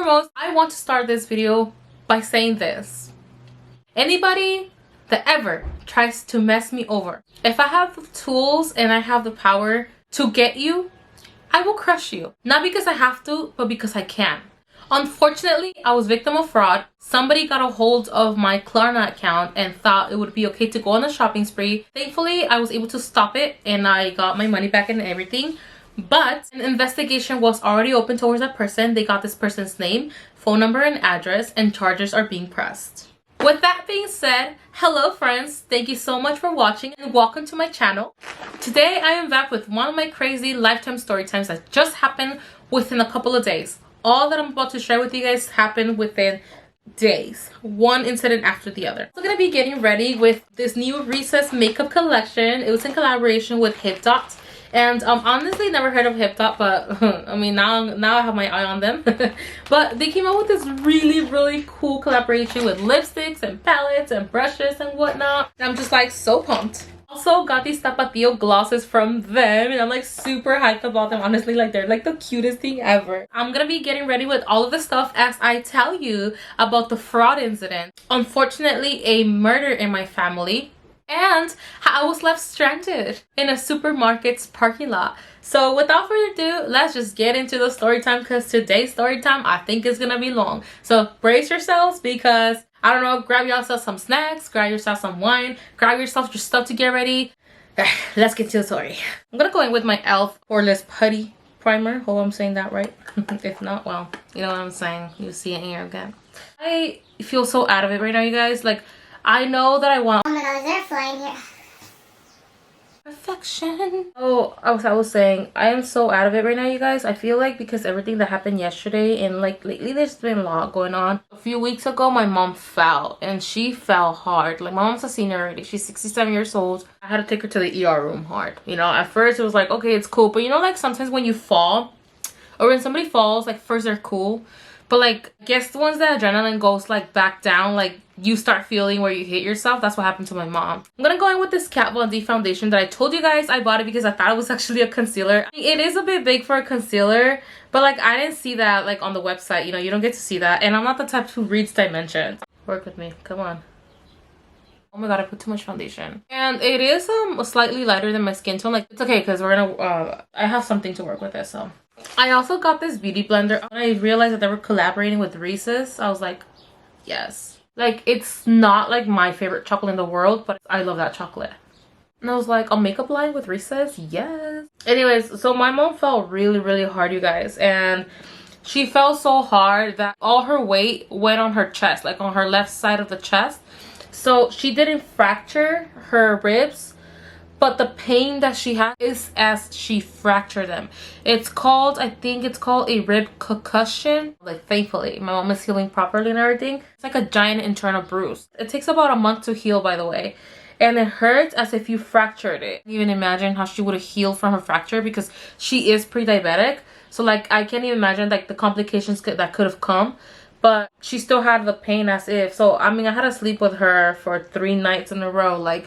foremost, I want to start this video by saying this. Anybody that ever tries to mess me over, if I have the tools and I have the power to get you, I will crush you. Not because I have to, but because I can. Unfortunately, I was victim of fraud. Somebody got a hold of my Klarna account and thought it would be okay to go on a shopping spree. Thankfully, I was able to stop it and I got my money back and everything. But an investigation was already open towards that person. They got this person's name, phone number, and address, and charges are being pressed. With that being said, hello friends, thank you so much for watching and welcome to my channel. Today I am back with one of my crazy lifetime story times that just happened within a couple of days. All that I'm about to share with you guys happened within days, one incident after the other. I'm gonna be getting ready with this new Reeses makeup collection. It was in collaboration with hipdot. And honestly never heard of hipdot, but I mean now I have my eye on them. But they came out with this really cool collaboration with lipsticks and palettes and brushes and whatnot. And I'm just like so pumped. Also got these Tapatio glosses from them and I'm like super hyped about them. Honestly, like they're like the cutest thing ever. I'm gonna be getting ready with all of this stuff as I tell you about the fraud incident. Unfortunately, a murder in my family. And I was left stranded in a supermarket's parking lot. So without further ado, let's just get into the story time because today's story time I think is gonna be long. So brace yourselves because I don't know, grab yourself some snacks, grab yourself some wine, grab yourself your stuff to get ready. Let's get to the story. I'm gonna go in with my e.l.f. Poreless Putty Primer. Hope I'm saying that right. If not, well, you know what I'm saying. You see it here again. I feel so out of it right now, you guys. Like, I know that I want... Oh my god, is there a fly in here? Perfection. Oh, I was saying, I am so out of it right now, you guys. I feel like because everything that happened yesterday and like lately there's been a lot going on. A few weeks ago, my mom fell and she fell hard. Like my mom's a senior already. She's 67 years old. I had to take her to the ER room hard. You know, at first it was like, okay, it's cool. But you know, like sometimes when you fall or when somebody falls, like first they're cool. But like, I guess once the adrenaline goes like back down, like you start feeling where you hit yourself. That's what happened to my mom. I'm gonna go in with this Kat Von D foundation that I told you guys I bought it because I thought it was actually a concealer. I mean, it is a bit big for a concealer, but like I didn't see that like on the website. You know, you don't get to see that. And I'm not the type who reads dimensions. Work with me, come on. Oh my god, I put too much foundation. And it is slightly lighter than my skin tone. Like it's okay because we're gonna I have something to work with it. So I also got this beauty blender. When I realized that they were collaborating with Reeses, I was like, yes. Like, it's not like my favorite chocolate in the world, but I love that chocolate. And I was like, a makeup line with Reeses? Yes. Anyways, so my mom fell really hard, you guys. And she fell so hard that all her weight went on her chest, like on her left side of the chest. So she didn't fracture her ribs, but the pain that she had is as she fractured them. It's called, I think it's called a rib concussion. Like thankfully, my mom is healing properly and everything. It's like a giant internal bruise. It takes about a month to heal, by the way. And it hurts as if you fractured it. Even imagine how she would have healed from her fracture because she is pre-diabetic. So like, I can't even imagine like the complications that could have come. But she still had the pain as if. So, I mean, I had to sleep with her for 3 nights in a row. Like,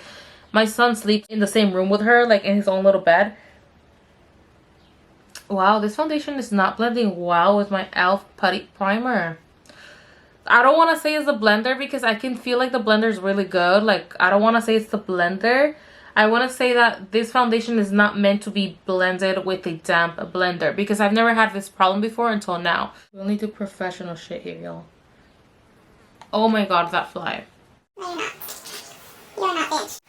my son sleeps in the same room with her, like in his own little bed. Wow, this foundation is not blending well with my e.l.f. Putty Primer. I don't want to say it's the blender because I can feel like the blender is really good. Like, I don't want to say it's the blender. I want to say that this foundation is not meant to be blended with a damp blender because I've never had this problem before until now. We only do professional shit here, y'all. Oh my god, that fly. No, you're not. You're not, bitch.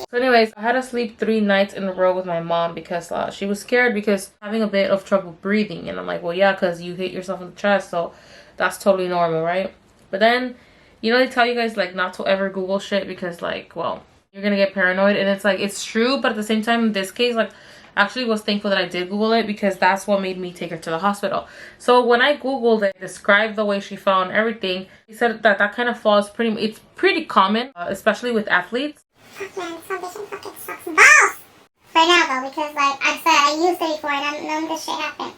So anyways, I had to sleep 3 nights in a row with my mom because she was scared because having a bit of trouble breathing. And I'm like, well, yeah, because you hit yourself in the chest. So that's totally normal, right? But then, you know, they tell you guys like not to ever Google shit because like, well, you're going to get paranoid. And it's like, it's true. But at the same time, in this case, like, actually was thankful that I did Google it because that's what made me take her to the hospital. So when I Googled it, described the way she fell and everything, he said that that kind of fall is it's pretty common, especially with athletes. Fuck man, foundation fucking sucks balls! Right now though, because like I said, I used it before and I don't know this shit happened.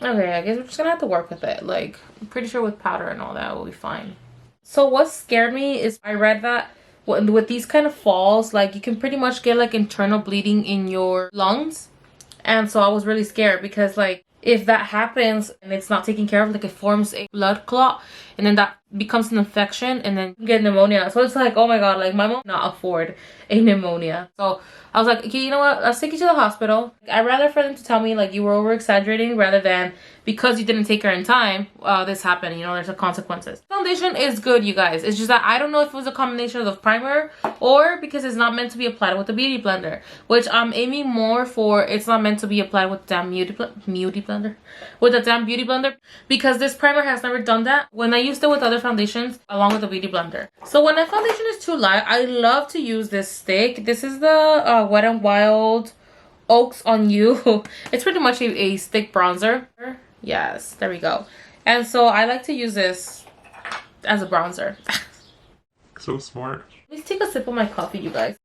Okay, I guess we're just gonna have to work with it. Like, I'm pretty sure with powder and all that will be fine. So what scared me is I read that with these kind of falls, like you can pretty much get like internal bleeding in your lungs. And so I was really scared because like if that happens and it's not taken care of, like it forms a blood clot and then that becomes an infection and then you get pneumonia. So it's like, oh my god, like my mom cannot afford a pneumonia. So I was like, okay, you know what, let's take you to the hospital. I'd rather for them to tell me like you were over exaggerating rather than because you didn't take her in time, this happened, you know, there's a consequences. Foundation is good, you guys. It's just that I don't know if it was a combination of the primer or because it's not meant to be applied with the beauty blender, which I'm aiming more for. It's not meant to be applied with the damn beauty blender, because this primer has never done that when I used it with other foundations along with the beauty blender. So when a foundation is too light, I love to use this stick. This is the Wet n Wild Oaks on You. It's pretty much a stick bronzer. Yes, there we go. And so I like to use this as a bronzer. So smart. Let's take a sip of my coffee, you guys.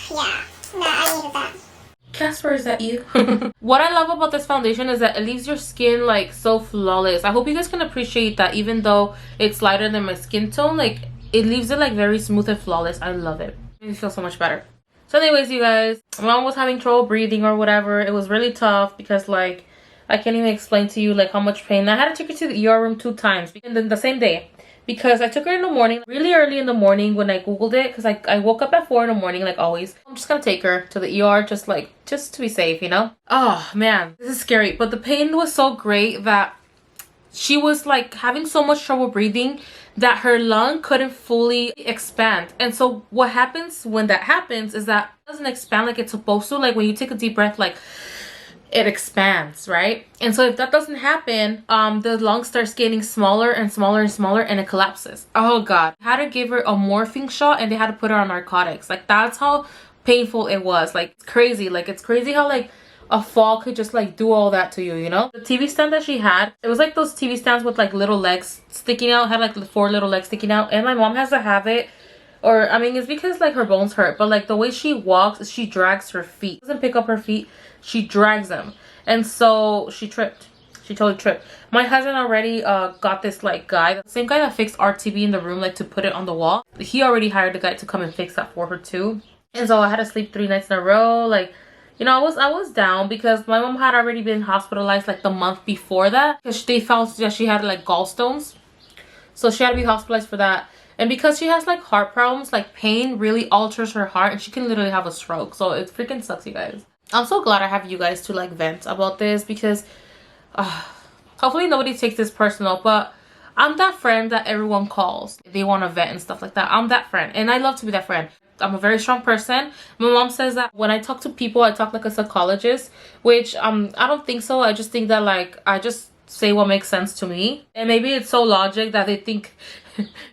Yeah, no, I needed that. Casper, is that you? What I love about this foundation is that it leaves your skin like so flawless. I hope you guys can appreciate that. Even though it's lighter than my skin tone, like it leaves it like very smooth and flawless. I love it. It makes me feel so much better. So anyways, you guys, my mom was having trouble breathing or whatever. It was really tough because like I can't even explain to you like how much pain. I had to take her to the ER room 2 times and then the same day, because I took her in the morning, really early in the morning when I googled it, because I woke up at 4 in the morning like always. I'm just gonna take her to the ER just to be safe, you know. Oh man, this is scary, but the pain was so great that she was like having so much trouble breathing that her lung couldn't fully expand. And so what happens when that happens is that it doesn't expand like it's supposed to. Like when you take a deep breath, like it expands, right? And so if that doesn't happen, the lung starts getting smaller and smaller and smaller and it collapses. Oh god. I had to give her a morphine shot and they had to put her on narcotics. Like that's how painful it was. Like it's crazy. Like it's crazy how like a fall could just like do all that to you, you know. The TV stand that she had, it was like those TV stands with like little legs sticking out, had like 4 little legs sticking out, and my mom has to have it, or I mean it's because like her bones hurt, but like the way she walks, she drags her feet. She doesn't pick up her feet, she drags them, and so she tripped. She totally tripped. My husband already got this like guy, the same guy that fixed our TV in the room, like to put it on the wall. He already hired a guy to come and fix that for her too. And so I had to sleep 3 nights in a row. Like, you know, I was down because my mom had already been hospitalized like the month before that because they found that she had like gallstones, so she had to be hospitalized for that. And because she has like heart problems, like pain really alters her heart and she can literally have a stroke. So it freaking sucks, you guys. I'm so glad I have you guys to like vent about this because hopefully nobody takes this personal, but I'm that friend that everyone calls if they want to vent and stuff like that. I'm that friend and I love to be that friend. I'm a very strong person. My mom says that when I talk to people, I talk like a psychologist, which I don't think so. I just think that like I just say what makes sense to me, and maybe it's so logic that they think.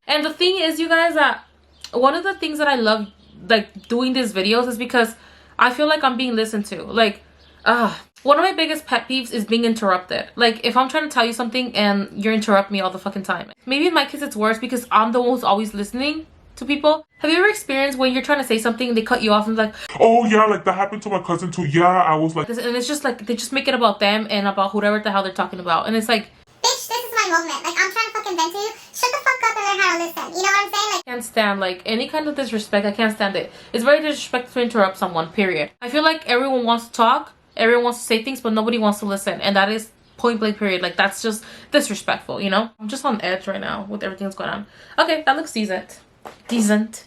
And the thing is, you guys, that one of the things that I love like doing these videos is because I feel like I'm being listened to. Like one of my biggest pet peeves is being interrupted. Like if I'm trying to tell you something and you're interrupting me all the fucking time. Maybe in my case it's worse because I'm the one who's always listening to people. Have you ever experienced when you're trying to say something and they cut you off and like, oh yeah, like that happened to my cousin too. Yeah, I was like, and it's just like they just make it about them and about whoever the hell they're talking about, and it's like, Bitch, this is my moment. Like I'm trying to fucking vent to you. Shut the fuck up and learn how to listen. You know what I'm saying? Like I can't stand like any kind of disrespect. I can't stand it. It's very disrespectful to interrupt someone, period. I feel like everyone wants to talk, everyone wants to say things, but nobody wants to listen, and that is point blank period. Like that's just disrespectful, you know. I'm just on edge right now with everything that's going on. Okay, that looks decent. Decent.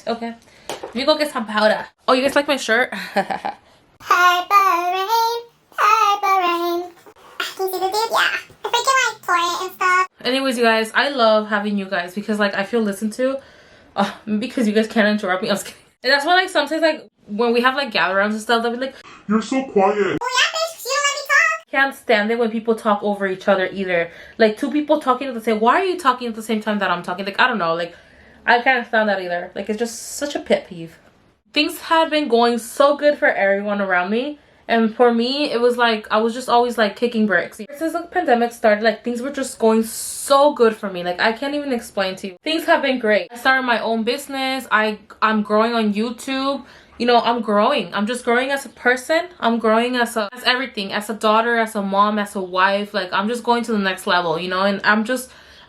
Okay, let me go get some powder. Oh, you guys like my shirt? purple rain, purple rain. I can see the dude, yeah. I freaking like pour it and stuff. Anyways, you guys, I love having you guys because like I feel listened to. Because you guys can't interrupt me. I'm just kidding. And that's why like sometimes like when we have like gather-rounds and stuff, they'll be like, you're so quiet. Oh yeah, bitch, you don't let me talk. Can't stand it when people talk over each other either. Like 2 people talking at the same. Why are you talking at the same time that I'm talking? Like I don't know. Like I can't stand that either. Like it's just such a pet peeve. Things had been going so good for everyone around me, and for me it was like I was just always like kicking bricks. Since the pandemic started, like things were just going so good for me. Like I can't even explain to you. Things have been great. I started my own business. I'm growing on YouTube. You know, I'm growing. I'm just growing as a person. I'm growing as everything, as a daughter, as a mom, as a wife. Like I'm just going to the next level, you know, and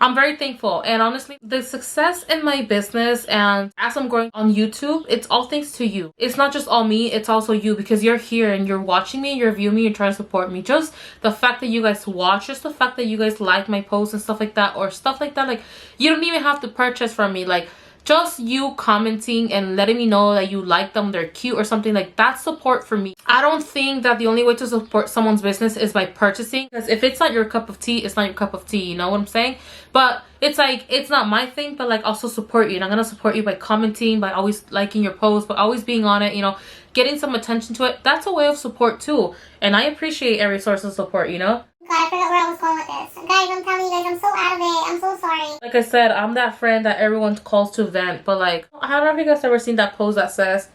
I'm very thankful. And honestly, the success in my business and as I'm growing on YouTube, it's all thanks to you. It's not just all me, it's also you, because you're here and you're watching me, you're viewing me, you're trying to support me. Just the fact that you guys watch, just the fact that you guys like my posts and stuff like that, or stuff like that, like you don't even have to purchase from me. Like just you commenting and letting me know that you like them, they're cute or something, like that's support for me. I don't think that the only way to support someone's business is by purchasing, because if it's not your cup of tea, it's not your cup of tea, you know what I'm saying? But it's like, it's not my thing, but like also support you. And I'm gonna support you by commenting, by always liking your posts, by always being on it, you know, getting some attention to it. That's a way of support too, and I appreciate every source of support, you know. God, I forgot where I was going with this. Guys, I'm telling you guys, I'm so out of it. I'm so sorry. Like I said, I'm that friend that everyone calls to vent, but like, I don't know if you guys ever seen that post that says,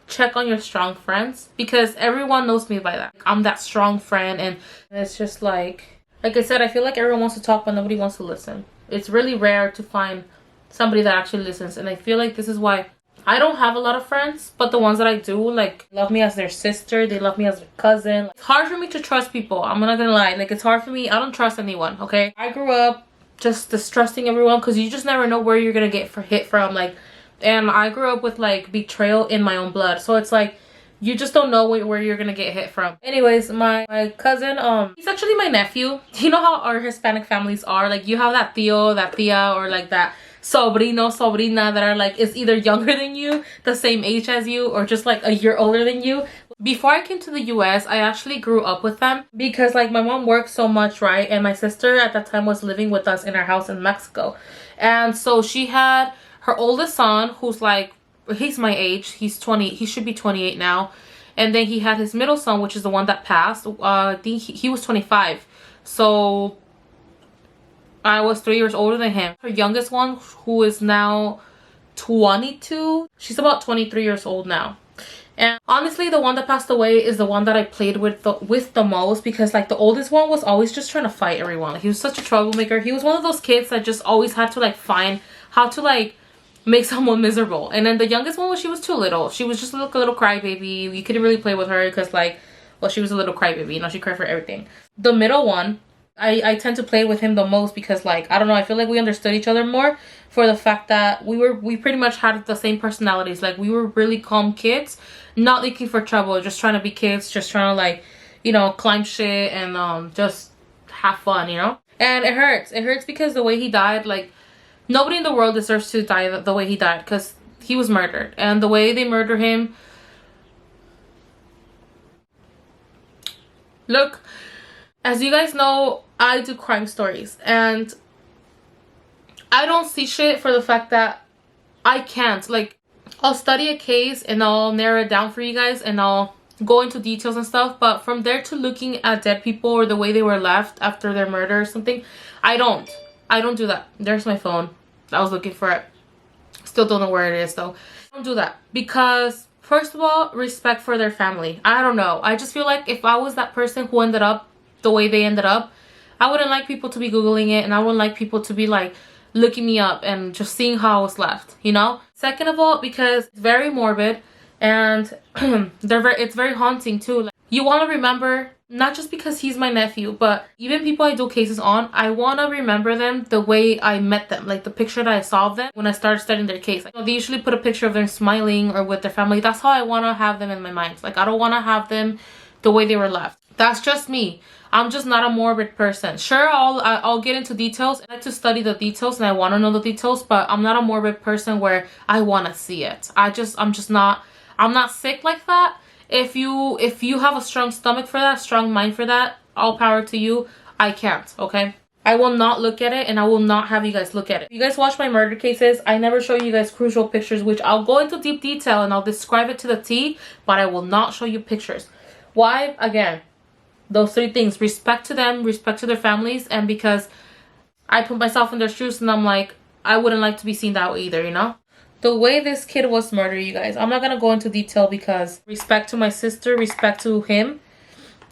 check on your strong friends, because everyone knows me by that. I'm that strong friend, and it's just like I said, I feel like everyone wants to talk, but nobody wants to listen. It's really rare to find somebody that actually listens, and I feel like this is why I don't have a lot of friends, but the ones that I do, like, love me as their sister. They love me as their cousin. It's hard for me to trust people. I'm not gonna lie. Like, it's hard for me. I don't trust anyone, okay? I grew up just distrusting everyone, because you just never know where you're gonna get hit from. Like, and I grew up with, like, betrayal in my own blood. So it's like, you just don't know where you're gonna get hit from. Anyways, my cousin, he's actually my nephew. You know how our Hispanic families are? Like, you have that tío, that tía, or like that sobrino, sobrina that are like, is either younger than you, the same age as you, or just like a year older than you. Before I came to the US, I actually grew up with them, because like my mom worked so much, right? And my sister at that time was living with us in our house in Mexico. And so she had her oldest son, who's like, he's my age, he's 20, he should be 28 now. And then he had his middle son, which is the one that passed. I think he was 25. So I was 3 years older than him. Her youngest one, who is now 22, she's about 23 years old now. And honestly, the one that passed away is the one that I played with the most, because like the oldest one was always just trying to fight everyone. Like, he was such a troublemaker. He was one of those kids that just always had to like find how to like make someone miserable. And then the youngest one, she was too little. She was just a little crybaby. You couldn't really play with her because like, well, she was a little crybaby, you know, she cried for everything. The middle one, I tend to play with him the most, because like, I don't know, I feel like we understood each other more, for the fact that we pretty much had the same personalities. Like, we were really calm kids, not looking for trouble, just trying to be kids, just trying to like, you know, climb shit and just have fun, you know. And it hurts because the way he died, like, nobody in the world deserves to die the way he died, because he was murdered. And the way they murder him, look, as you guys know, I do crime stories, and I don't see shit for the fact that I can't. Like, I'll study a case and I'll narrow it down for you guys, and I'll go into details and stuff, but from there to looking at dead people or the way they were left after their murder or something, I don't do that. There's my phone. I was looking for it. Still don't know where it is though. I don't do that, because first of all, respect for their family. I don't know. I just feel like if I was that person who ended up the way they ended up, I wouldn't like people to be Googling it, and I wouldn't like people to be like looking me up and just seeing how I was left, you know? Second of all, because it's very morbid, and it's very haunting too. Like, you want to remember, not just because he's my nephew, but even people I do cases on, I want to remember them the way I met them, like the picture that I saw of them when I started studying their case. Like, you know, they usually put a picture of them smiling or with their family. That's how I want to have them in my mind. Like, I don't want to have them the way they were left. That's just me. I'm just not a morbid person. Sure, I'll get into details. I like to study the details and I want to know the details, but I'm not a morbid person where I want to see it. I'm not sick like that. If you have a strong stomach for that, strong mind for that, all power to you. I can't, okay? I will not look at it, and I will not have you guys look at it. If you guys watch my murder cases, I never show you guys crucial pictures, which I'll go into deep detail and I'll describe it to the T, but I will not show you pictures. Why? Again, those three things: respect to them, respect to their families, and because I put myself in their shoes and I'm like, I wouldn't like to be seen that way either, you know? The way this kid was murdered, you guys, I'm not gonna go into detail, because respect to my sister, respect to him,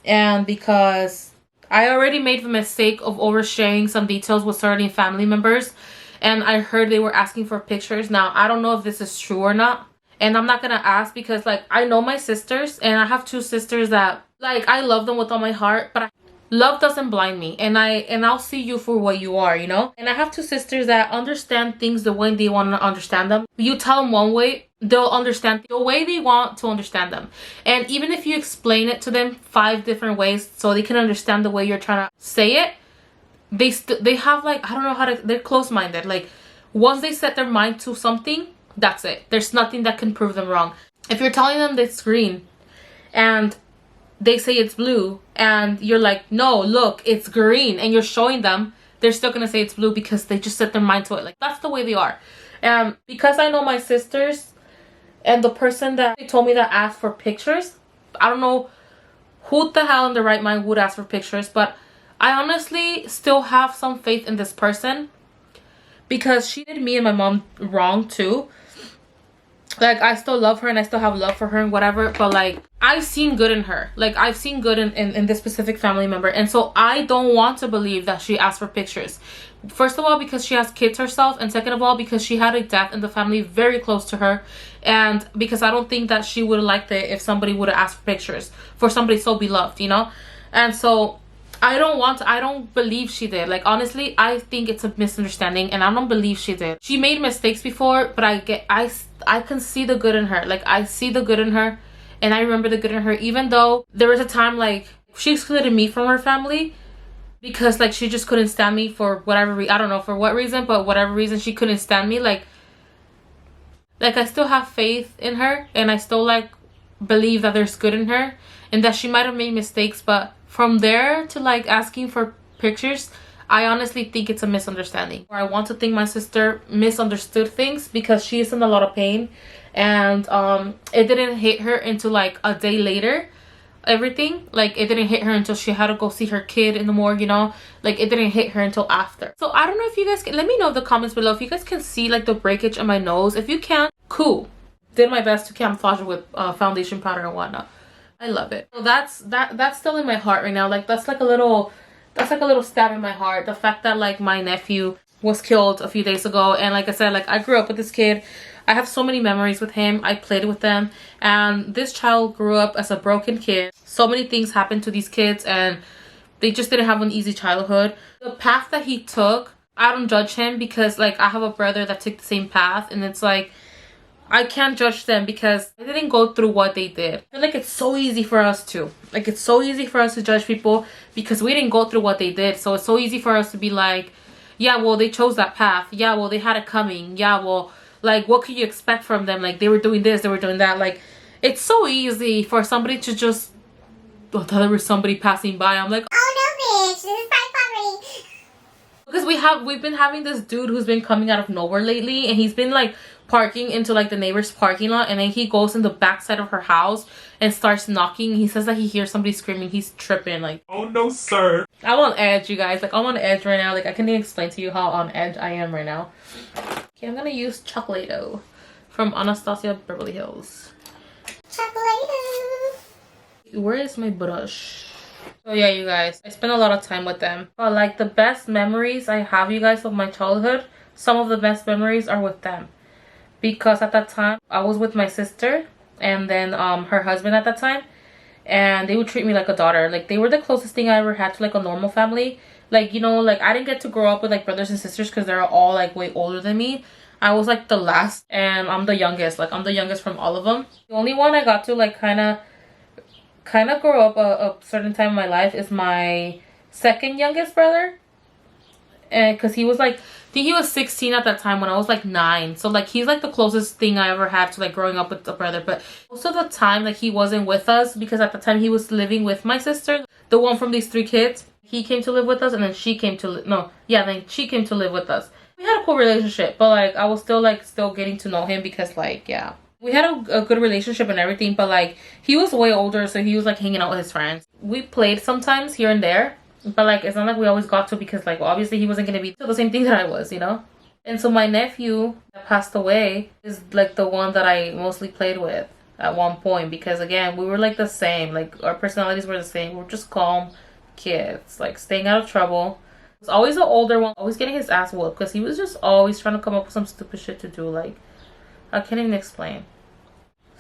and because I already made the mistake of oversharing some details with certain family members, and I heard they were asking for pictures. Now, I don't know if this is true or not, and I'm not gonna ask, because like, I know my sisters, and I have two sisters that like, I love them with all my heart, but love doesn't blind me, and I'll see you for what you are, you know. And I have two sisters that understand things the way they want to understand them. You tell them one way, they'll understand the way they want to understand them. And even if you explain it to them 5 different ways so they can understand the way you're trying to say it, they have like, I don't know how to, they're close-minded. Like once they set their mind to something, that's it. There's nothing that can prove them wrong. If you're telling them that it's green and they say it's blue and you're like, no, look, it's green, and you're showing them, they're still gonna say it's blue because they just set their mind to it. Like that's the way they are. And because I know my sisters and the person that told me that asked for pictures, I don't know who the hell in the right mind would ask for pictures, but I honestly still have some faith in this person because she did me and my mom wrong too. Like I still love her and I still have love for her and whatever, but like I've seen good in her. Like I've seen good in this specific family member, and so I don't want to believe that she asked for pictures. First of all, because she has kids herself, and second of all, because she had a death in the family very close to her, and because I don't think that she would have liked it if somebody would have asked for pictures for somebody so beloved, you know. And so I don't believe she did. Like honestly, I think it's a misunderstanding and I don't believe she did. She made mistakes before, but I can see the good in her. Like I see the good in her and I remember the good in her, even though there was a time like she excluded me from her family because like she just couldn't stand me for whatever I don't know for what reason, but whatever reason she couldn't stand me. Like I still have faith in her and I still like believe that there's good in her and that she might have made mistakes, but from there to like asking for pictures, I honestly think it's a misunderstanding. Or I want to think my sister misunderstood things because she is in a lot of pain, and it didn't hit her until like a day later. Everything like it didn't hit her until she had to go see her kid in the morgue, you know. Like it didn't hit her until after. So I don't know if you guys can, let me know in the comments below if you guys can see like the breakage in my nose. If you can, cool. Did my best to camouflage it with foundation powder and whatnot. I love it. So that's still in my heart right now. Like that's like a little stab in my heart. The fact that like my nephew was killed a few days ago, and like I said, like I grew up with this kid. I have so many memories with him. I played with them, and this child grew up as a broken kid. So many things happened to these kids and they just didn't have an easy childhood. The path that he took, I don't judge him because like I have a brother that took the same path, and it's like I can't judge them because I didn't go through what they did. I feel like it's so easy for us to. Like it's so easy for us to judge people because we didn't go through what they did. So it's so easy for us to be like, yeah, well, they chose that path. Yeah, well, they had it coming. Yeah, well, like, what could you expect from them? Like, they were doing this, they were doing that. Like, it's so easy for somebody to just, oh, there was somebody passing by. I'm like, Oh no, bitch, this is private property. because we've been having this dude who's been coming out of nowhere lately, and he's been like parking into like the neighbor's parking lot, and then he goes in the backside of her house and starts knocking. He says that he hears somebody screaming. He's tripping. Like, Oh no, sir. I'm on edge, you guys. Like I'm on edge right now. Like I can't even explain to you how on edge I am right now. Okay, I'm gonna use Chocolado from Anastasia Beverly Hills. Chocolate. Where is my brush? So yeah, you guys, I spent a lot of time with them. But like the best memories I have, you guys, of my childhood, some of the best memories are with them. Because at that time, I was with my sister and then her husband at that time. And they would treat me like a daughter. Like they were the closest thing I ever had to like a normal family. Like, you know, like I didn't get to grow up with like brothers and sisters because they're all like way older than me. I was like the last and I'm the youngest. Like I'm the youngest from all of them. The only one I got to like kind of grow up a certain time in my life is my second youngest brother. And because he was like, I think he was 16 at that time when I was like 9. So like he's like the closest thing I ever had to like growing up with a brother. But most of the time like he wasn't with us because at the time he was living with my sister, the one from these 3 kids. He came to live with us, and then she came to then she came to live with us. We had a cool relationship, but like I was still getting to know him because like, yeah, we had a good relationship and everything, but like he was way older, so he was like hanging out with his friends. We played sometimes here and there, but like it's not like we always got to because like, well, obviously he wasn't gonna be the same thing that I was, you know. And so my nephew that passed away is like the one that I mostly played with at one point because again, we were like the same. Like our personalities were the same. We're just calm kids, like staying out of trouble. It was always the older one, always getting his ass whooped because he was just always trying to come up with some stupid shit to do. Like I can't even explain.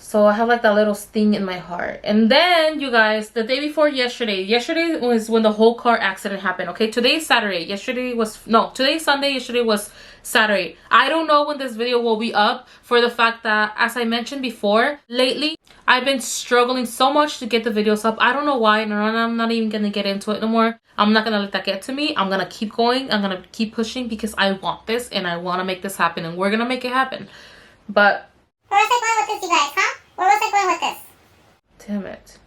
So I have like that little sting in my heart. And then, you guys, the day before yesterday was when the whole car accident happened. Okay, today's Saturday. Today's Sunday. Yesterday was Saturday. I don't know when this video will be up, for the fact that, as I mentioned before, lately I've been struggling so much to get the videos up. I don't know why, and I'm not even gonna get into it no more. I'm not gonna let that get to me. I'm gonna keep going. I'm gonna keep pushing, because I want this and I want to make this happen, and we're gonna make it happen. But where was I going with this, you guys, huh? Where was I going with this? damn it.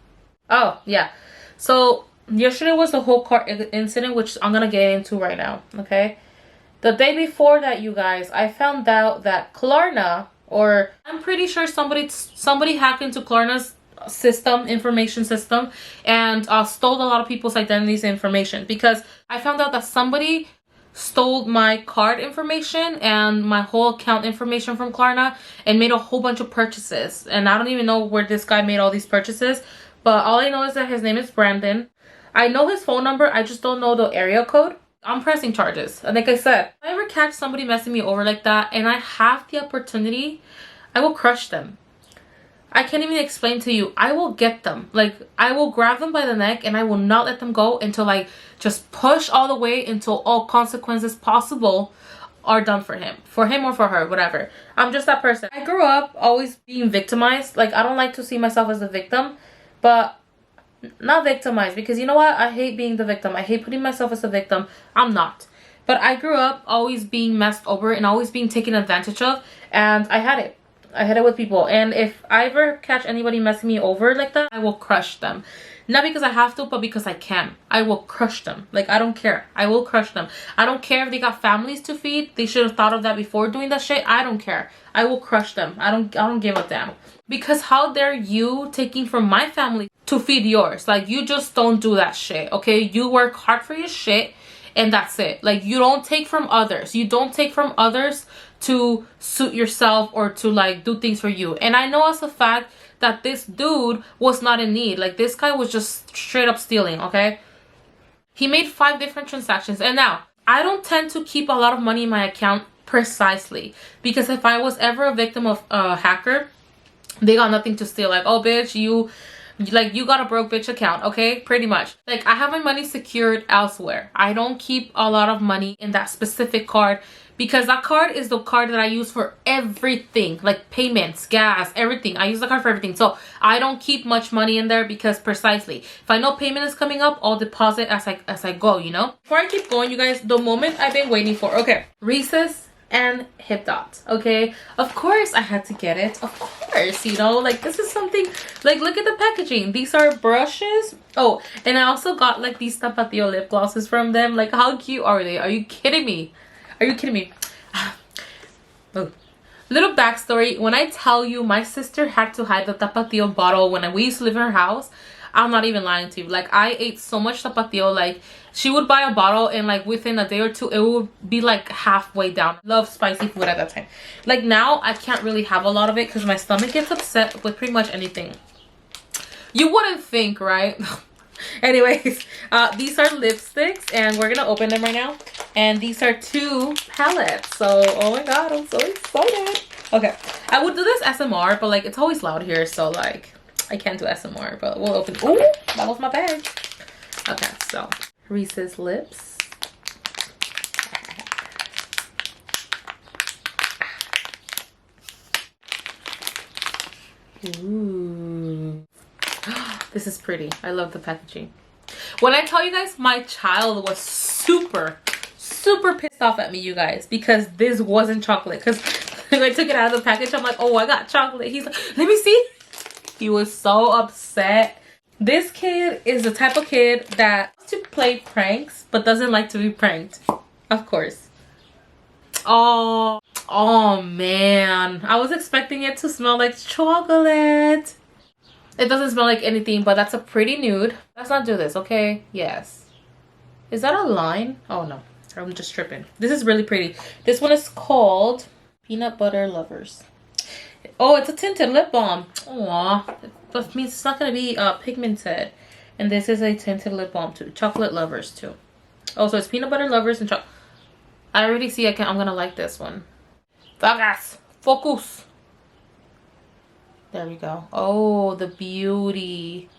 Oh, yeah. So yesterday was the whole car incident, which I'm gonna get into right now. Okay, the day before that, you guys, I found out that Klarna, or I'm pretty sure somebody hacked into Klarna's information system, and stole a lot of people's identities and information, because I found out that somebody stole my card information and my whole account information from Klarna and made a whole bunch of purchases. And I don't even know where this guy made all these purchases, but all I know is that his name is Brandon. I know his phone number, I just don't know the area code. I'm pressing charges. And like I said, if I ever catch somebody messing me over like that and I have the opportunity, I will crush them. I can't even explain to you. I will get them. Like, I will grab them by the neck and I will not let them go until I just push all the way, until all consequences possible are done for him or for her, whatever. I'm just that person. I grew up always being victimized. Like, I don't like to see myself as a victim, but not victimized, because you know what? I hate being the victim. I hate putting myself as a victim. I'm not. But I grew up always being messed over and always being taken advantage of, and I had it. I had it with people, and if I ever catch anybody messing me over like that, I will crush them. Not because I have to, but because I can. I will crush them. Like, I don't care. I will crush them. I don't care if they got families to feed. They should have thought of that before doing that shit. I don't care. I will crush them. I don't give a damn. Because how dare you taking from my family to feed yours? Like, you just don't do that shit, okay? You work hard for your shit, and that's it. Like, you don't take from others. You don't take from others to suit yourself or to like do things for you. And I know as a fact that this dude was not in need. Like, this guy was just straight up stealing, okay? He made 5 different transactions. And now, I don't tend to keep a lot of money in my account, precisely because if I was ever a victim of a hacker, they got nothing to steal. Like, oh bitch, you got a broke bitch account, okay? Pretty much. Like, I have my money secured elsewhere. I don't keep a lot of money in that specific card, because that card is the card that I use for everything, like payments, gas, everything. I use the card for everything. So I don't keep much money in there, because precisely if I know payment is coming up, I'll deposit as I go, you know? Before I keep going, you guys, the moment I've been waiting for. Okay, Reeses and hipdot. Okay, of course I had to get it. Of course, you know, like, this is something, like, look at the packaging. These are brushes. Oh, and I also got like these Tapatio lip glosses from them. Like, how cute are they? Are you kidding me? Are you kidding me? Oh. Little backstory. When I tell you my sister had to hide the Tapatio bottle when we used to live in her house, I'm not even lying to you. Like, I ate so much Tapatio. Like, she would buy a bottle and like within a day or two, it would be like halfway down. Love spicy food at that time. Like, now I can't really have a lot of it because my stomach gets upset with pretty much anything. You wouldn't think, right? Anyways, these are lipsticks and we're gonna open them right now. And these are 2 palettes. So, oh my god, I'm so excited. Okay, I would do this SMR, but like, it's always loud here, so like, I can't do SMR, but we'll open. Ooh, that was my bag. Okay, so Reese's lips. Ooh. This is pretty. I love the packaging. When I tell you guys, my child was super pissed off at me, you guys, because this wasn't chocolate. Because when I took it out of the package, I'm like, oh, I got chocolate. He's like, let me see. He was so upset. This kid is the type of kid that likes to play pranks but doesn't like to be pranked. Of course. Oh man, I was expecting it to smell like chocolate. It doesn't smell like anything, but that's a pretty nude. Let's not do this, okay? Yes. Is that a line? Oh no, I'm just tripping. This is really pretty. This one is called Peanut Butter Lovers. Oh, it's a tinted lip balm. Aww. That means it's not gonna be pigmented. And this is a tinted lip balm too. Chocolate Lovers too. Oh, so it's Peanut Butter Lovers and chocolate. I already see I'm gonna like this one. Focus. Focus. There we go. Oh, the beauty.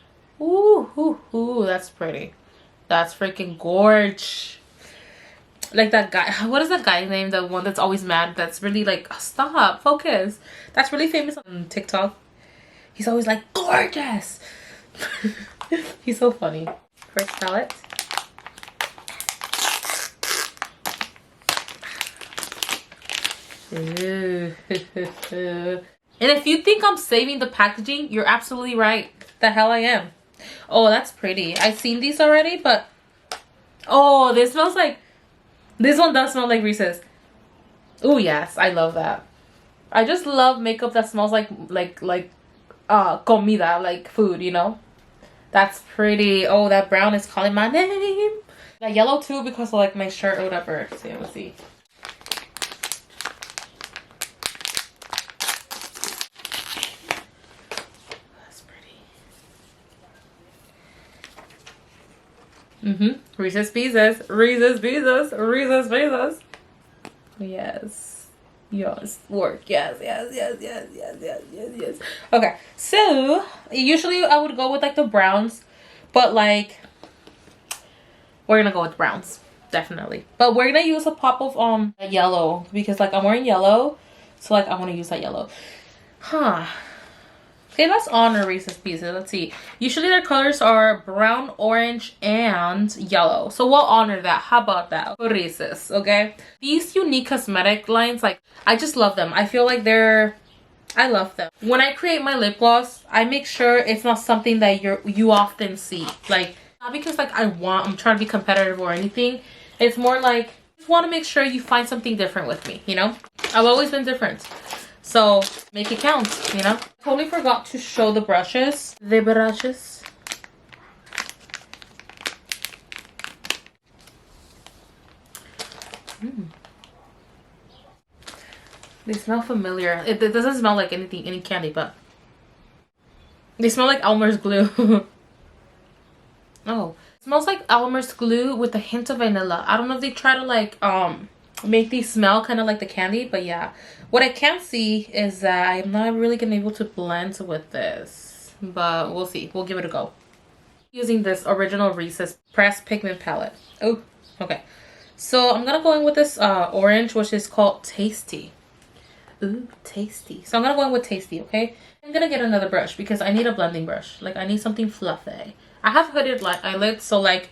Ooh, ooh, ooh, that's pretty. That's freaking gorge. Like that guy, what is that guy name? The one that's always mad, that's really like, stop, focus. That's really famous on TikTok. He's always like, gorgeous. He's so funny. First palette. Ooh. And if you think I'm saving the packaging, you're absolutely right. The hell I am. Oh, that's pretty. I've seen these already, but oh, this smells like, this one does smell like Reese's. Oh yes, I love that. I just love makeup that smells like comida, like food, you know. That's pretty. Oh, that brown is calling my name. That yellow too, because of like my shirt or whatever. So let's see. Reese's Pieces. Reese's Pieces. Reese's Pieces. Yes. Yes. Work. Yes. Yes. Yes. Yes. Yes. Yes. Yes. Yes. Okay. So usually I would go with like the browns, but like we're gonna go with browns definitely. But we're gonna use a pop of yellow because like I'm wearing yellow, so like I want to use that yellow. Huh. Okay, let's honor Reese's Pieces. Let's see. Usually their colors are brown, orange, and yellow. So we'll honor that. How about that? Reese's, okay? These unique cosmetic lines, like, I just love them. I feel like I love them. When I create my lip gloss, I make sure it's not something that you often see. Like, not because like I'm trying to be competitive or anything. It's more like, I just want to make sure you find something different with me, you know? I've always been different. So make it count, you know. Totally forgot to show the brushes. The brushes. They smell familiar. It doesn't smell like any candy, but they smell like Elmer's glue. Oh, it smells like Elmer's glue with a hint of vanilla. I don't know if they try to like make these smell kind of like the candy, but yeah. What I can see is that I'm not really gonna be able to blend with this, but we'll see. We'll give it a go. Using this original Reese's Pressed Pigment palette. Oh, okay. So I'm gonna go in with this orange, which is called Tasty. Ooh, Tasty. So I'm gonna go in with Tasty, okay? I'm gonna get another brush because I need a blending brush. Like I need something fluffy. I have hooded eyelids, so like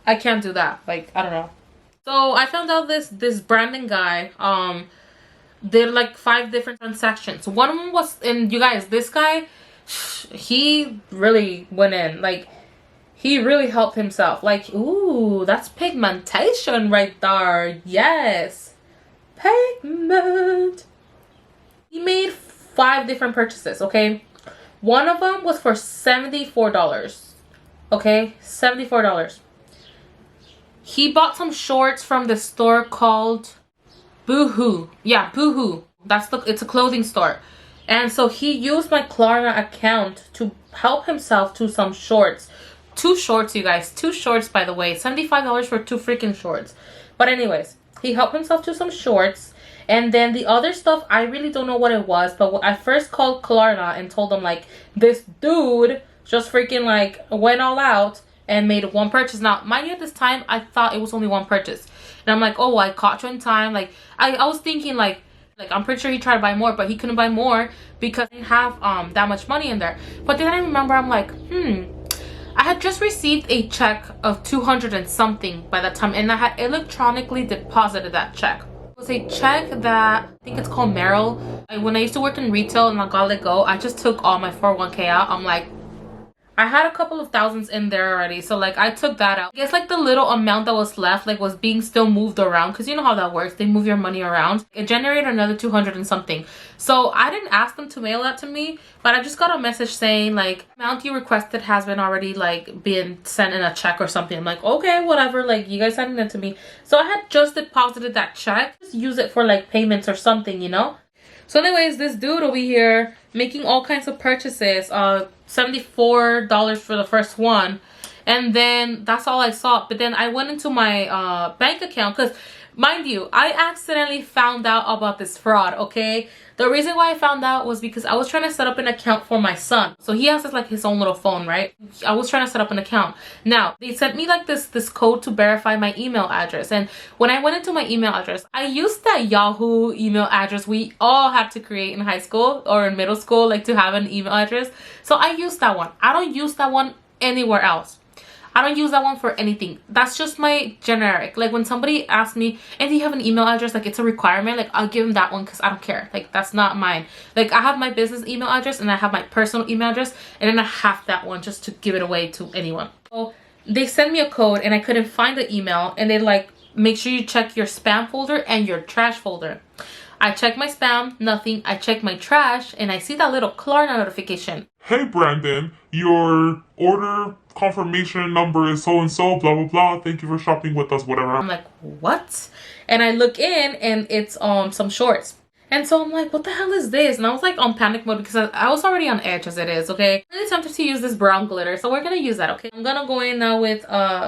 I can't do that. Like I don't know. So I found out this branding guy did like 5 different transactions. One of them was, and you guys, this guy, he really went in. Like he really helped himself. Like, ooh, that's pigmentation right there. Yes, pigment. He made 5 different purchases, okay? One of them was for $74. Okay, $74. He bought some shorts from the store called Boohoo. Yeah, Boohoo. It's a clothing store. And so he used my Klarna account to help himself to some shorts. 2 shorts, you guys. 2 shorts, by the way. $75 for 2 freaking shorts. But anyways, he helped himself to some shorts. And then the other stuff, I really don't know what it was. But I first called Klarna and told them, like, this dude just freaking, like, went all out and made 1 purchase. Now, mind you, at this time, I thought it was only 1 purchase. And I'm like, oh, I caught you in time. Like, I was thinking, like, I'm pretty sure he tried to buy more, but he couldn't buy more because he didn't have that much money in there. But then I remember, I'm like, I had just received a check of 200 and something by that time, and I had electronically deposited that check. It was a check that, I think it's called Merrill. When I used to work in retail and I got let go, I just took all my 401k out. I'm like, I had a couple of thousands in there already, so like I took that out. I guess like the little amount that was left like was being still moved around, because you know how that works. They move your money around. It generated another 200 and something. So I didn't ask them to mail that to me, but I just got a message saying like, amount you requested has been already like been sent in a check or something. I'm like, okay, whatever, like you guys sending it to me. So I had just deposited that check. Just use it for like payments or something, you know. So anyways, this dude over here making all kinds of purchases, $74 for the first one, and then that's all I saw. But then I went into my bank account, because Mind you, I accidentally found out about this fraud, okay? The reason why I found out was because I was trying to set up an account for my son. So he has this, like, his own little phone, right? I was trying to set up an account. Now, they sent me like this code to verify my email address. And when I went into my email address, I used that Yahoo email address we all had to create in high school or in middle school, like to have an email address. So I used that one. I don't use that one anywhere else. I don't use that one for anything. That's just my generic. Like when somebody asks me, and do you have an email address? Like it's a requirement. Like I'll give them that one because I don't care. Like that's not mine. Like I have my business email address and I have my personal email address. And then I have that one just to give it away to anyone. So they sent me a code and I couldn't find the email. And they like, make sure you check your spam folder and your trash folder. I check my spam, nothing. I check my trash and I see that little Klarna notification. Hey Brandon, your order confirmation number is so and so, blah blah blah. Thank you for shopping with us, whatever. I'm like, what? And I look in and it's some shorts. And so I'm like, what the hell is this? And I was like on panic mode because I was already on edge as it is, okay? I'm really tempted to use this brown glitter, so we're gonna use that, okay? I'm gonna go in now with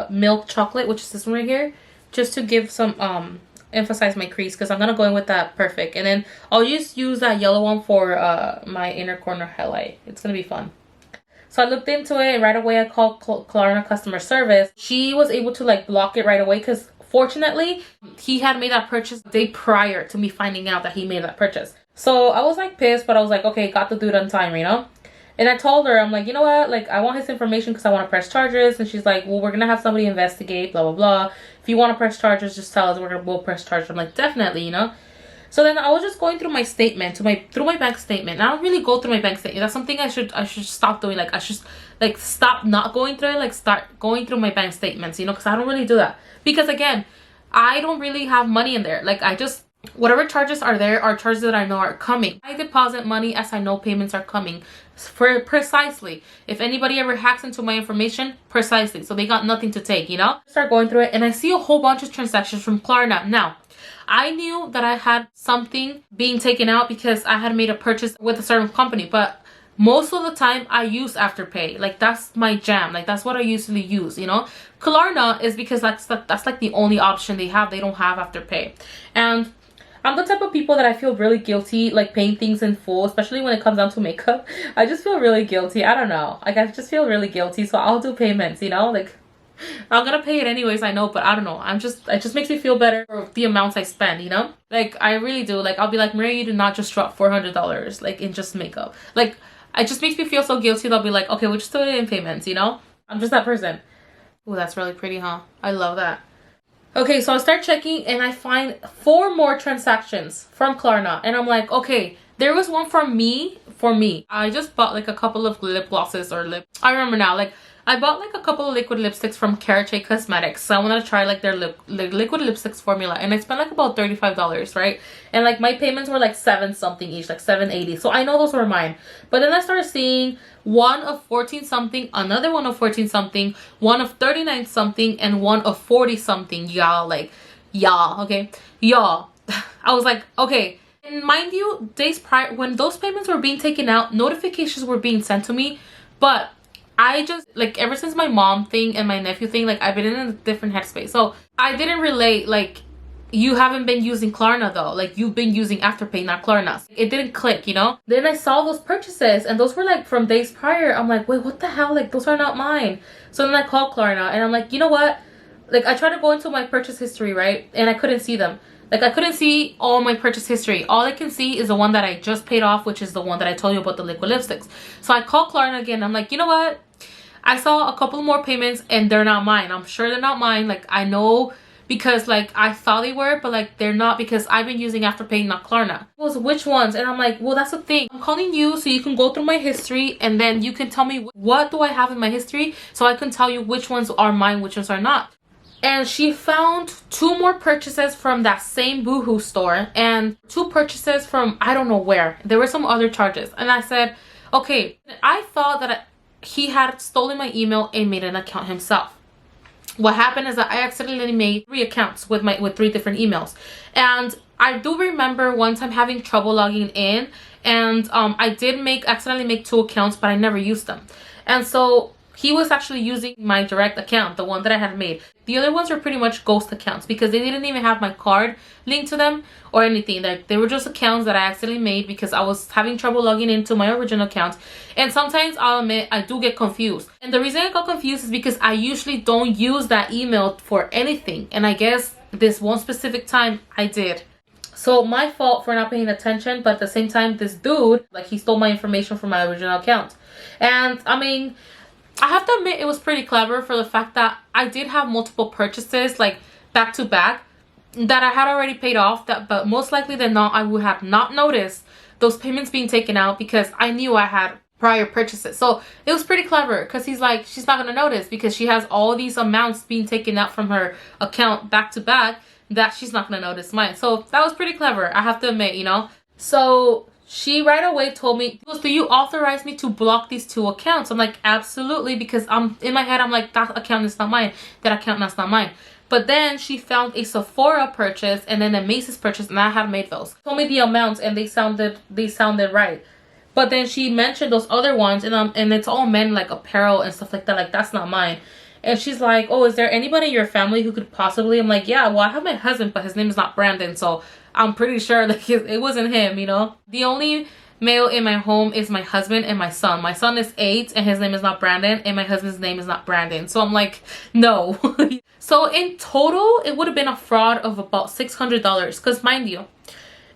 milk chocolate, which is this one right here, just to give some emphasize my crease, because I'm gonna go in with that perfect. And then I'll just use that yellow one for my inner corner highlight. It's gonna be fun. So I looked into it and right away I called Klarna customer service. She was able to like block it right away because fortunately he had made that purchase the day prior to me finding out that he made that purchase. So I was like pissed, but I was like, okay, got the dude on time, you know? And I told her, I'm like, you know what? Like, I want his information because I want to press charges. And she's like, well, we're going to have somebody investigate, blah, blah, blah. If you want to press charges, just tell us. We'll press charges. I'm like, definitely, you know? So then I was just going through my statement, through my bank statement. And I don't really go through my bank statement. That's something I should stop doing. Like, I should, like, stop not going through it. Like, start going through my bank statements, you know? Because I don't really do that. Because, again, I don't really have money in there. Like, I just... whatever charges are there are charges that I know are coming. I deposit money as I know payments are coming. For precisely. If anybody ever hacks into my information, precisely. So they got nothing to take, you know? Start going through it and I see a whole bunch of transactions from Klarna. Now, I knew that I had something being taken out because I had made a purchase with a certain company, but most of the time I use Afterpay. Like that's my jam. Like that's what I usually use, you know? Klarna is because that's like the only option they have. They don't have Afterpay. And I'm the type of people that I feel really guilty like paying things in full, especially when it comes down to makeup. I just feel really guilty. I don't know. Like I just feel really guilty. So I'll do payments, you know? Like I'm gonna pay it anyways, I know, but I don't know. It just makes me feel better for the amounts I spend, you know? Like I really do. Like I'll be like, Maria, you did not just drop $400 like in just makeup. Like it just makes me feel so guilty that I'll be like, okay, we'll just do it in payments, you know? I'm just that person. Oh, that's really pretty, huh? I love that. Okay, so I start checking and I find 4 more transactions from Klarna. And I'm like, okay, there was one from me, for me. I just bought like a couple of lip glosses or I remember now, like I bought like a couple of liquid lipsticks from APRECIATE Cosmetics. So I wanted to try like their liquid lipsticks formula. And I spent like about $35, right? And like my payments were like 7 something each, like $7.80. So I know those were mine. But then I started seeing one of 14 something, another one of 14 something, one of 39 something, and one of 40 something. Y'all, like, y'all, okay? Y'all. I was like, okay. And mind you, days prior, when those payments were being taken out, notifications were being sent to me. But I just, like, ever since my mom thing and my nephew thing, like, I've been in a different headspace. So I didn't relate, like, you haven't been using Klarna though. Like, you've been using Afterpay, not Klarna. It didn't click, you know? Then I saw those purchases and those were like from days prior. I'm like, wait, what the hell? Like, those are not mine. So then I called Klarna and I'm like, you know what? Like, I tried to go into my purchase history, right? And I couldn't see them. Like, I couldn't see all my purchase history. All I can see is the one that I just paid off, which is the one that I told you about, the liquid lipsticks. So I called Klarna again. I'm like, you know what? I saw a couple more payments and they're not mine. I'm sure they're not mine. Like, I know because like I thought they were, but like they're not because I've been using Afterpay, not Klarna. It was which ones? And I'm like, well, that's the thing. I'm calling you so you can go through my history and then you can tell me what do I have in my history so I can tell you which ones are mine, which ones are not. And she found 2 more purchases from that same Boohoo store and 2 purchases from I don't know where. There were some other charges. And I said, okay, I thought that he had stolen my email and made an account himself. What happened is that I accidentally made 3 accounts with 3 different emails. And I do remember one time having trouble logging in and I did accidentally make 2 accounts, but I never used them. And so he was actually using my direct account, the one that I had made. The other ones were pretty much ghost accounts because they didn't even have my card linked to them or anything. Like, they were just accounts that I accidentally made because I was having trouble logging into my original account. And sometimes, I'll admit, I do get confused. And the reason I got confused is because I usually don't use that email for anything. And I guess this one specific time I did. So my fault for not paying attention, but at the same time, this dude, like, he stole my information from my original account. And I mean, I have to admit, it was pretty clever for the fact that I did have multiple purchases, like, back to back, that I had already paid off, but most likely than not, I would have not noticed those payments being taken out because I knew I had prior purchases. So it was pretty clever because he's like, she's not gonna notice because she has all these amounts being taken out from her account back to back that she's not gonna notice mine. So that was pretty clever, I have to admit, you know. So she right away told me, do you authorize me to block these 2 accounts? I'm like, absolutely, because I'm in my head, I'm like, that account is not mine, that account that's not mine. But then she found a Sephora purchase and then a Macy's purchase, and I had made those. Told me the amounts and they sounded right. But then she mentioned those other ones, and it's all men, like apparel and stuff like that. Like, that's not mine. And she's like, oh, is there anybody in your family who could possibly? I'm like, yeah, well, I have my husband, but his name is not Brandon, so I'm pretty sure like it wasn't him, you know. The only male in my home is my husband and my son. My son is 8 and his name is not Brandon, and my husband's name is not Brandon. So I'm like, no. So in total, it would have been a fraud of about $600 because, mind you,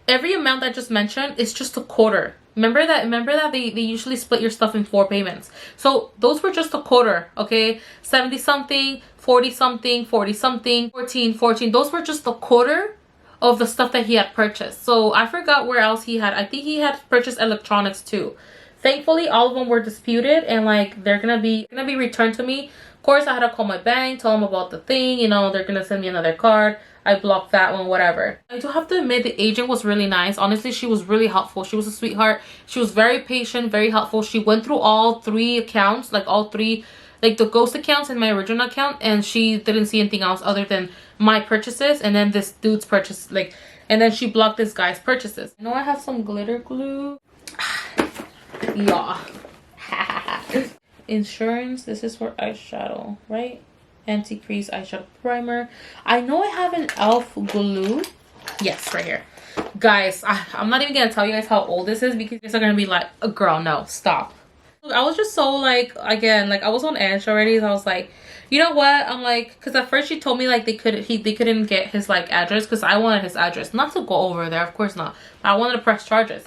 every amount I just mentioned is just a quarter. Remember that they usually split your stuff in 4 payments. So those were just a quarter, okay? 70 something, 40 something, 40 something, 14. Those were just a quarter of the stuff that he had purchased. So I forgot where else he had. I think he had purchased electronics too. Thankfully, all of them were disputed and like they're gonna be returned to me. Of course, I had to call my bank, tell them about the thing, you know, they're gonna send me another card. I blocked that one, whatever. I do have to admit, the agent was really nice. Honestly, she was really helpful. She was a sweetheart. She was very patient, very helpful. She went through all 3 accounts, like all 3, like the ghost accounts and my original account, and she didn't see anything else other than my purchases and then this dude's purchase, like, and then she blocked this guy's purchases. I know I have some glitter glue. Yeah. Insurance, this is for eyeshadow, right? Anti-crease eyeshadow primer. I know I have an elf glue. Yes, right here. Guys, I'm not even gonna tell you guys how old this is because you guys are gonna be like, oh, girl, no, stop. I was just so like, again, like I was on edge already. So I was like, you know what? I'm like, because at first she told me like they couldn't get his like address because I wanted his address. Not to go over there, of course not. But I wanted to press charges.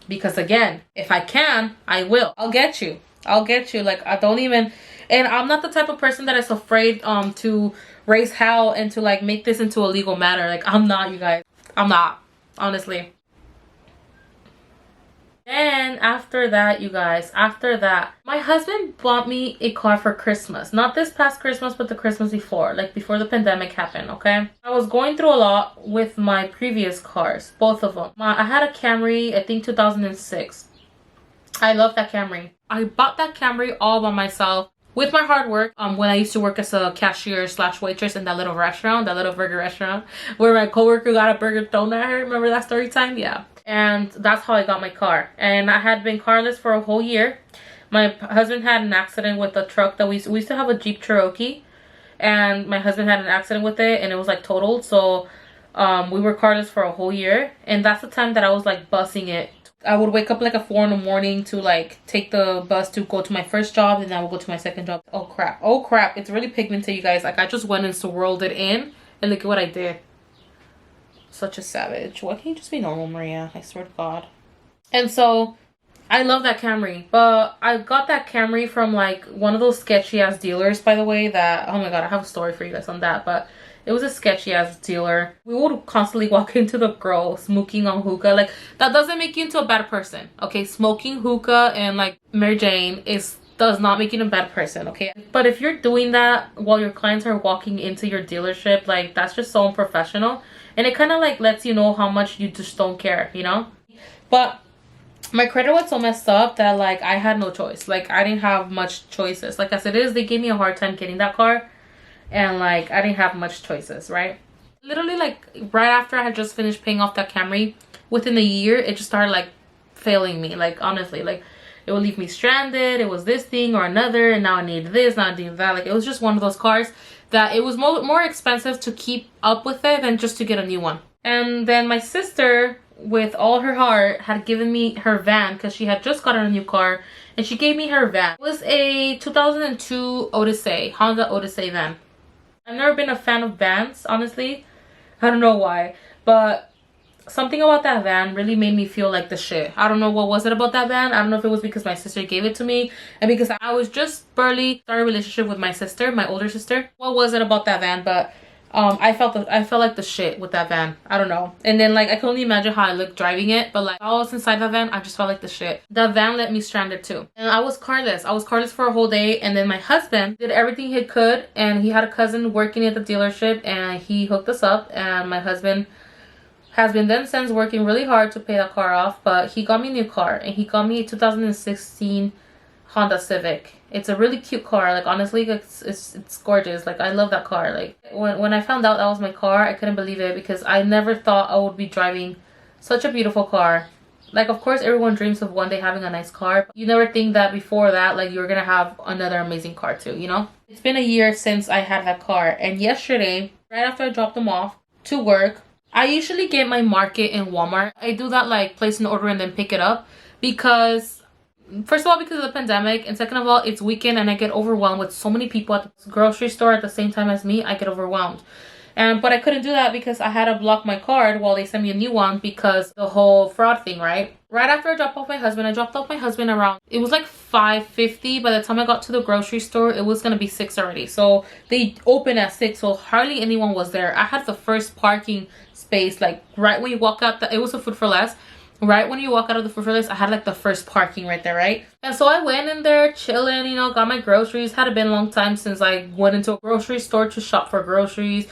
Because again, if I can, I will. I'll get you. Like, I don't even, and I'm not the type of person that is afraid to raise hell and to like make this into a legal matter. Like, I'm not, you guys. I'm not, honestly. And after that, you guys, my husband bought me a car for Christmas. Not this past Christmas, but the Christmas before, like before the pandemic happened, okay? I was going through a lot with my previous cars, both of them. I had a Camry, I think 2006. I love that Camry. I bought that Camry all by myself with my hard work when I used to work as a cashier / waitress in that little restaurant, that little burger restaurant where my coworker got a burger thrown at her. Remember that story time? Yeah. And that's how I got my car. And I had been carless for a whole year. My husband had an accident with a truck that we used to have a Jeep Cherokee, and my husband had an accident with it and it was like totaled. So we were carless for a whole year, and that's the time that I was like bussing it. I would wake up like at 4 in the morning to like take the bus to go to my first job, and then I would go to my second job. Oh crap, it's really pigmented, you guys. Like, I just went and swirled it in, and look at what I did. Such a savage. Why can't you just be normal, Maria? I swear to God. And so I love that Camry, but I got that Camry from like one of those sketchy ass dealers, by the way, that, oh my God, I have a story for you guys on that, but it was a sketchy ass dealer. We would constantly walk into the girl smoking on hookah. Like, that doesn't make you into a bad person, okay? Smoking hookah and like Mary Jane does not make you a bad person, okay? But if you're doing that while your clients are walking into your dealership, like, that's just so unprofessional. And it kind of like lets you know how much you just don't care, you know? But my credit was so messed up that like I had no choice. Like, I didn't have much choices. Like, as it is, they gave me a hard time getting that car. And like, I didn't have much choices, right? Literally, like, right after I had just finished paying off that Camry, within a year, it just started like failing me. Like, honestly, like, it would leave me stranded. It was this thing or another, and now I need this, now I need that. Like, it was just one of those cars that it was more expensive to keep up with it than just to get a new one. And then my sister, with all her heart, had given me her van because she had just gotten a new car, and she gave me her van. It was a 2002 Odyssey, Honda Odyssey van. I've never been a fan of vans, honestly. I don't know why, but something about that van really made me feel like the shit. I don't know what was it about that van. I don't know if it was because my sister gave it to me and because I was just barely started a relationship with my sister, my older sister. What was it about that van? But I felt like the shit with that van. I don't know. And then like I can only imagine how I looked driving it, but like I was inside that van, I just felt like the shit. The van left me stranded too. And I was carless. I was carless for a whole day, and then my husband did everything he could, and he had a cousin working at the dealership, and he hooked us up, and my husband has been then since working really hard to pay that car off, but he got me a new car, and he got me a 2016 Honda Civic. It's a really cute car. Like, honestly, it's gorgeous. Like, I love that car. Like, when I found out that was my car, I couldn't believe it because I never thought I would be driving such a beautiful car. Like, of course, everyone dreams of one day having a nice car. But you never think that before that, like, you're gonna have another amazing car too, you know? It's been a year since I had that car. And yesterday, right after I dropped them off to work, I usually get my market in Walmart. I do that, like, place an order and then pick it up because... First of all, because of the pandemic, and second of all, it's weekend and I get overwhelmed with so many people at the grocery store at the same time as me. I get overwhelmed. But I couldn't do that because I had to block my card while they sent me a new one because the whole fraud thing, right? Right after I dropped off my husband, I dropped off my husband around, it was like 5:50. By the time I got to the grocery store, it was going to be 6 already. So they opened at 6, so hardly anyone was there. I had the first parking space, like right when you walk out, it was a Food for Less. Right when you walk out of the Food for Less, I had like the first parking right there, right? And so I went in there chilling, you know, got my groceries. Had been a long time since I went into a grocery store to shop for groceries.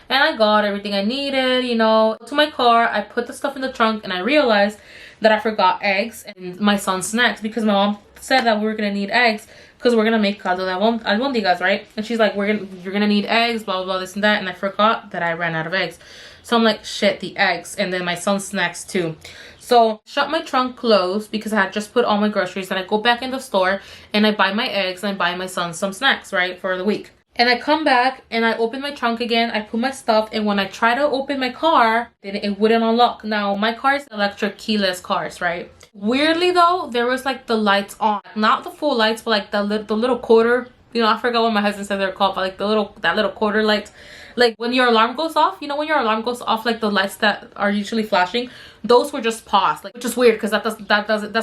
And I got everything I needed, you know. To my car, I put the stuff in the trunk, and I realized that I forgot eggs and my son's snacks because my mom said that we were gonna need eggs because we're gonna make caldo de albóndigas, right? And she's like, you're gonna need eggs, blah blah blah, this and that. And I forgot that I ran out of eggs. So I'm like, shit, the eggs, and then my son's snacks too. So shut my trunk closed because I had just put all my groceries, and I go back in the store and I buy my eggs and I buy my son some snacks, right, for the week. And I come back and I open my trunk again, I put my stuff, and when I try to open my car, then it wouldn't unlock. Now my car is electric keyless cars, right? Weirdly though, there was like the lights on, not the full lights, but like the little quarter, you know, I forgot what my husband said they're called, but like that little quarter lights. Like when your alarm goes off, you know, when your alarm goes off, like the lights that are usually flashing, those were just paused, like, which is weird because that's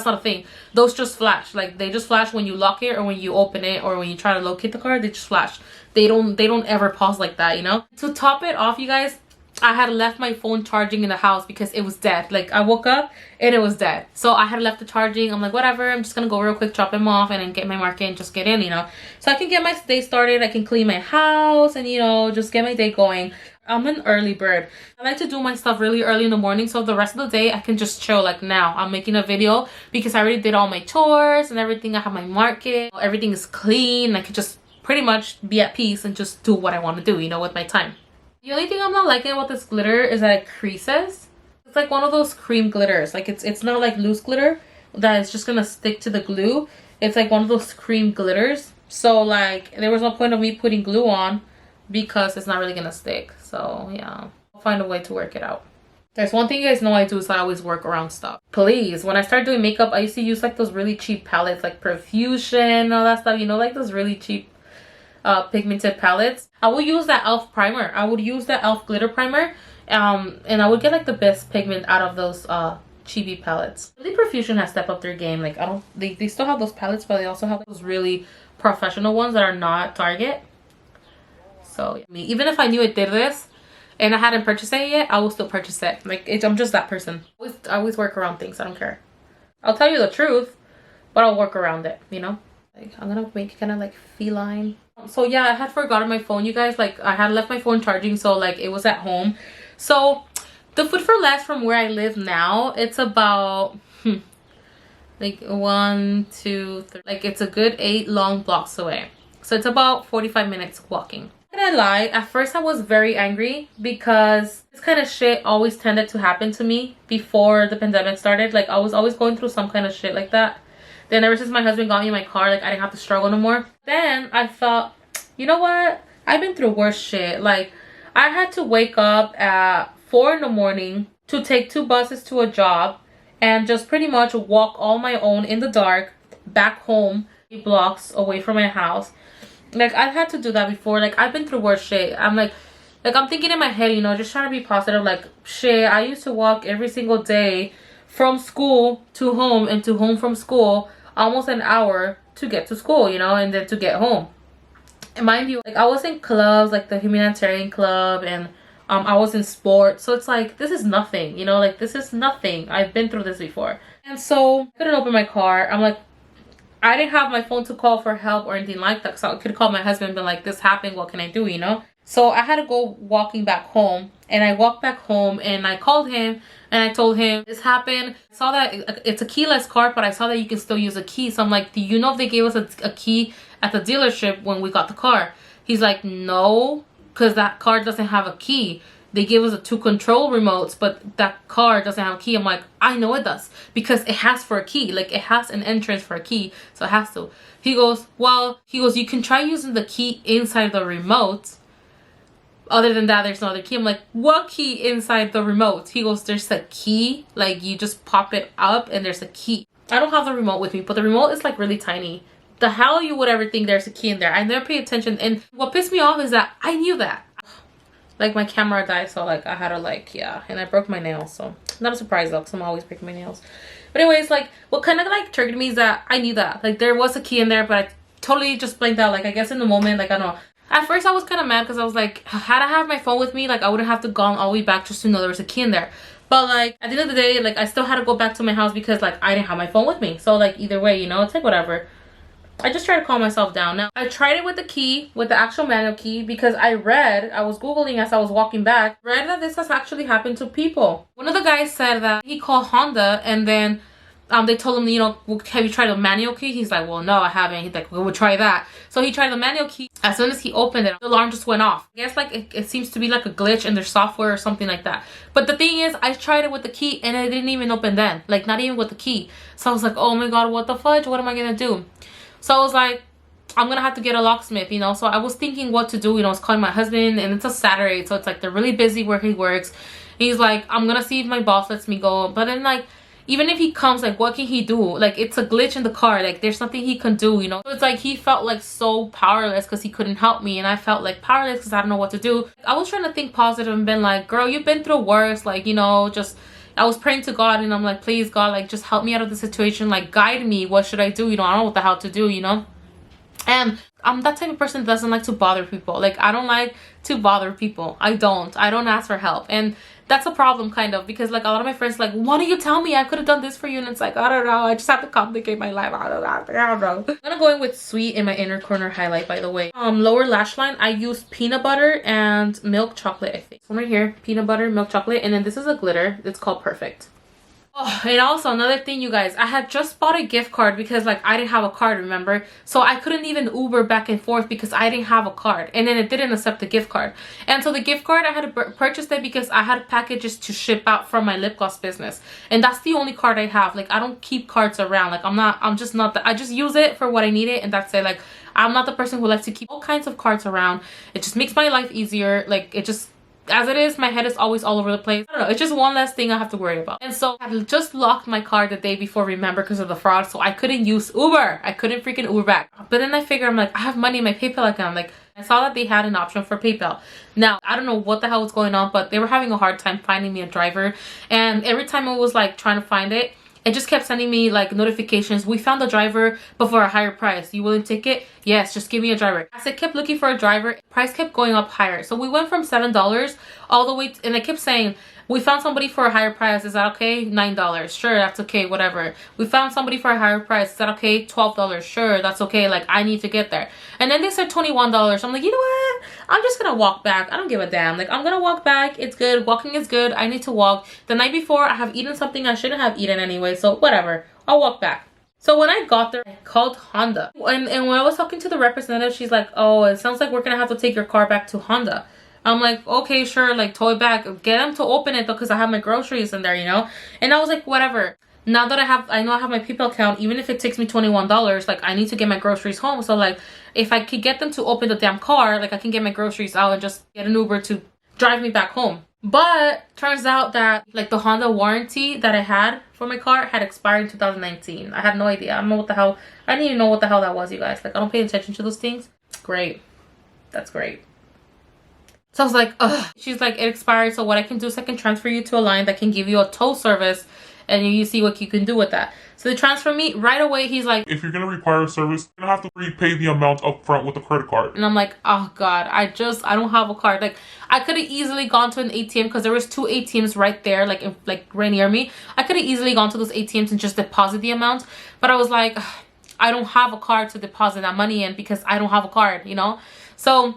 not a thing. Those just flash, like they just flash when you lock it or when you open it or when you try to locate the car. They just flash. They don't ever pause like that, you know. To top it off, you guys, I had left my phone charging in the house because it was dead. Like I woke up and it was dead, so I had left it charging. I'm like, whatever, I'm just gonna go real quick, drop him off, and then get my market and just get in, you know, so I can get my day started. I can clean my house and, you know, just get my day going. I'm an early bird. I like to do my stuff really early in the morning, so the rest of the day I can just chill. Like now I'm making a video because I already did all my chores and everything. I have my market, everything is clean. I could just pretty much be at peace and just do what I want to do, you know, with my time. The only thing I'm not liking about this glitter is that it creases. It's like one of those cream glitters. Like it's not like loose glitter that is just gonna stick to the glue. It's like one of those cream glitters. So like there was no point of me putting glue on because it's not really gonna stick. So yeah, I'll find a way to work it out. There's one thing you guys know I do is I always work around stuff. Please, when I start doing makeup, I used to use like those really cheap palettes, like Profusion, all that stuff, you know, like those really cheap pigmented palettes. I would use that e.l.f. primer. I would use that e.l.f. glitter primer, and I would get like the best pigment out of those chibi palettes. Really, Profusion has stepped up their game. Like they still have those palettes, but they also have those really professional ones that are not Target. So even if I knew it did this and I hadn't purchased it yet, I will still purchase it. Like I'm just that person. I always work around things. I don't care. I'll tell you the truth, but I'll work around it, you know. Like I'm gonna make it kind of like feline. So yeah, I had forgotten my phone, you guys. Like I had left my phone charging, so like it was at home. So the Food for Less from where I live now, it's about like 1, 2, 3, like it's a good 8 long blocks away. So it's about 45 minutes walking. Not gonna lie, at first I was very angry because this kind of shit always tended to happen to me before the pandemic started. Like I was always going through some kind of shit like that. Then ever since my husband got me my car, like I didn't have to struggle no more. Then I thought, you know what? I've been through worse shit. Like I had to wake up at 4 in the morning to take 2 buses to a job and just pretty much walk all my own in the dark back home 8 blocks away from my house. Like I've had to do that before. Like I've been through worse shit. I'm thinking in my head, you know, just trying to be positive. Like shit, I used to walk every single day from school to home and to home from school, almost an hour to get to school, you know, and then to get home. And mind you, like I was in clubs like the humanitarian club, and I was in sports, so it's like this is nothing, you know, like this is nothing. I've been through this before. And so I couldn't open my car. I'm like, I didn't have my phone to call for help or anything like that, so I could call my husband and be like, this happened, what can I do, you know? So I had to go walking back home, and I walked back home and I called him and I told him this happened. I saw that it's a keyless car, but I saw that you can still use a key. So I'm like, do you know if they gave us a key at the dealership when we got the car? He's like, no, because that car doesn't have a key. They gave us 2 control remotes, but that car doesn't have a key. I'm like, I know it does, because it has for a key. Like it has an entrance for a key, so it has to. He goes, well, you can try using the key inside the remote. Other than that, there's no other key. I'm like, what key inside the remote? He goes, there's a key. Like you just pop it up and there's a key. I don't have the remote with me, but the remote is like really tiny. The hell you would ever think there's a key in there? I never pay attention. And what pissed me off is that I knew that. Like my camera died, so like I had to like, yeah, and I broke my nails, so not a surprise though, because I'm always breaking my nails. But anyways, like what kind of like triggered me is that I knew that like there was a key in there, but I totally just blanked out. Like I guess in the moment, like I don't know. At first I was kind of mad because I was like, had I had my phone with me, like I wouldn't have to gone all the way back just to know there was a key in there. But like at the end of the day, like I still had to go back to my house because like I didn't have my phone with me. So like either way, you know, it's like whatever. I just try to calm myself down. Now, I tried it with the key, with the actual manual key, because I was Googling as I was walking back, read that this has actually happened to people. One of the guys said that he called Honda and then they told him, you know, have you tried the manual key? He's like, well, no, I haven't. He's like, well, we'll try that. So he tried the manual key. As soon as he opened it, the alarm just went off. I guess like it seems to be like a glitch in their software or something like that. But the thing is, I tried it with the key and it didn't even open then. Like not even with the key. So I was like, oh my God, what the fudge? What am I going to do? So I was like, I'm gonna have to get a locksmith, you know. So I was thinking what to do, you know. I was calling my husband, and it's a Saturday, so it's like they're really busy where he works. He's like, I'm gonna see if my boss lets me go. But then like, even if he comes, like what can he do? Like it's a glitch in the car, like there's nothing he can do, you know. So it's like he felt like so powerless because he couldn't help me, and I felt like powerless because I don't know what to do. I was trying to think positive and been like, girl, you've been through worse, like, you know, just I was praying to God and I'm like, please God, like just help me out of the situation, like guide me. What should I do? You know, I don't know what the hell to do, you know. And I'm that type of person that doesn't like to bother people. Like I don't like to bother people. I don't ask for help. And that's a problem kind of, because like a lot of my friends like, why don't you tell me? I could have done this for you. And it's like, I don't know, I just have to complicate my life. I don't know. I'm gonna go in with Sweet in my inner corner highlight, by the way. Lower lash line, I used peanut butter and milk chocolate, I think. So right here, peanut butter, milk chocolate, and then this is a glitter. It's called Perfect. Oh, and also another thing, you guys, I had just bought a gift card because like I didn't have a card, remember? So I couldn't even Uber back and forth because I didn't have a card, and then it didn't accept the gift card. And so the gift card, I had to purchase it because I had packages to ship out from my lip gloss business, and that's the only card I have. Like I don't keep cards around. Like I'm just not I just use it for what I need it, and that's it. Like I'm not the person who likes to keep all kinds of cards around. It just makes my life easier. Like it just, as it is, my head is always all over the place. I don't know, it's just one less thing I have to worry about. And so I had just locked my card the day before, remember, because of the fraud, so I couldn't use Uber. I couldn't freaking Uber back. But then I figured, I'm like, I have money in my PayPal account. Like I saw that they had an option for PayPal. Now I don't know what the hell was going on, but they were having a hard time finding me a driver, and every time I was like trying to find it, it just kept sending me like notifications. We found a driver, but for a higher price. You willing to take it? Yes, just give me a driver. As I kept looking for a driver, price kept going up higher. So we went from $7 all the way and I kept saying, we found somebody for a higher price. Is that okay? $9. Sure, that's okay, whatever. We found somebody for a higher price. Is that okay? $12. Sure, that's okay. Like, I need to get there. And then they said $21. I'm like, you know what? I'm just gonna walk back. I don't give a damn. Like, I'm gonna walk back. It's good. Walking is good. I need to walk. The night before, I have eaten something I shouldn't have eaten anyway. So, whatever. I'll walk back. So when I got there, I called Honda. And when I was talking to the representative, she's like, oh, it sounds like we're gonna have to take your car back to Honda. I'm like, okay, sure, like tow it back. Get them to open it though, because I have my groceries in there, you know? And I was like, whatever. now that I know I have my PayPal account, even if it takes me $21, like I need to get my groceries home. So like if I could get them to open the damn car, like I can get my groceries out and just get an Uber to drive me back home. But turns out that like the Honda warranty that I had for my car had expired in 2019. I had no idea. I don't know what the hell. I didn't even know what the hell that was, you guys. Like I don't pay attention to those things. Great. That's great. So I was like, ugh. She's like, it expired. So what I can do is I can transfer you to a line that can give you a tow service, and you see what you can do with that. So they transfer me right away. He's like, if you're gonna require a service, you're gonna have to prepay the amount up front with a credit card. and I'm like, oh God, I don't have a card. Like I could have easily gone to an ATM because there was 2 ATMs right there, like right near me. I could have easily gone to those ATMs and just deposit the amount. But I was like, ugh, I don't have a card to deposit that money in because I don't have a card, you know? So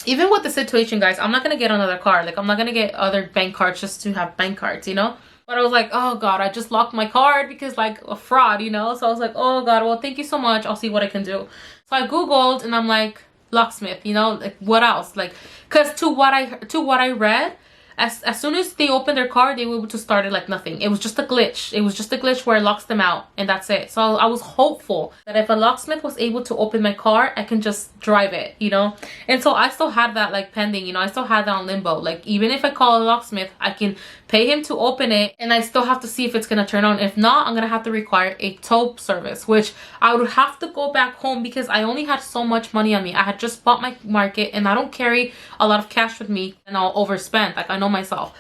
even with the situation, guys, I'm not gonna get another card. Like I'm not gonna get other bank cards just to have bank cards, you know? But I was like, oh God, I just locked my card because like a fraud, you know? So I was like, oh God, well, thank you so much. I'll see what I can do. So I Googled and I'm like, locksmith, you know, like what else? Like, cause to what I read, as soon as they opened their car, they were able to start it like nothing. It was just a glitch. It was just a glitch where it locks them out and that's it. So I was hopeful that if a locksmith was able to open my car, I can just drive it, you know? And so I still had that like pending, you know, I still had that on limbo. Like even if I call a locksmith, I can pay him to open it and I still have to see if it's gonna turn on. If not, I'm gonna have to require a tow service, which I would have to go back home because I only had so much money on me. I had just bought my market and I don't carry a lot of cash with me and I'll overspend. Like I know myself.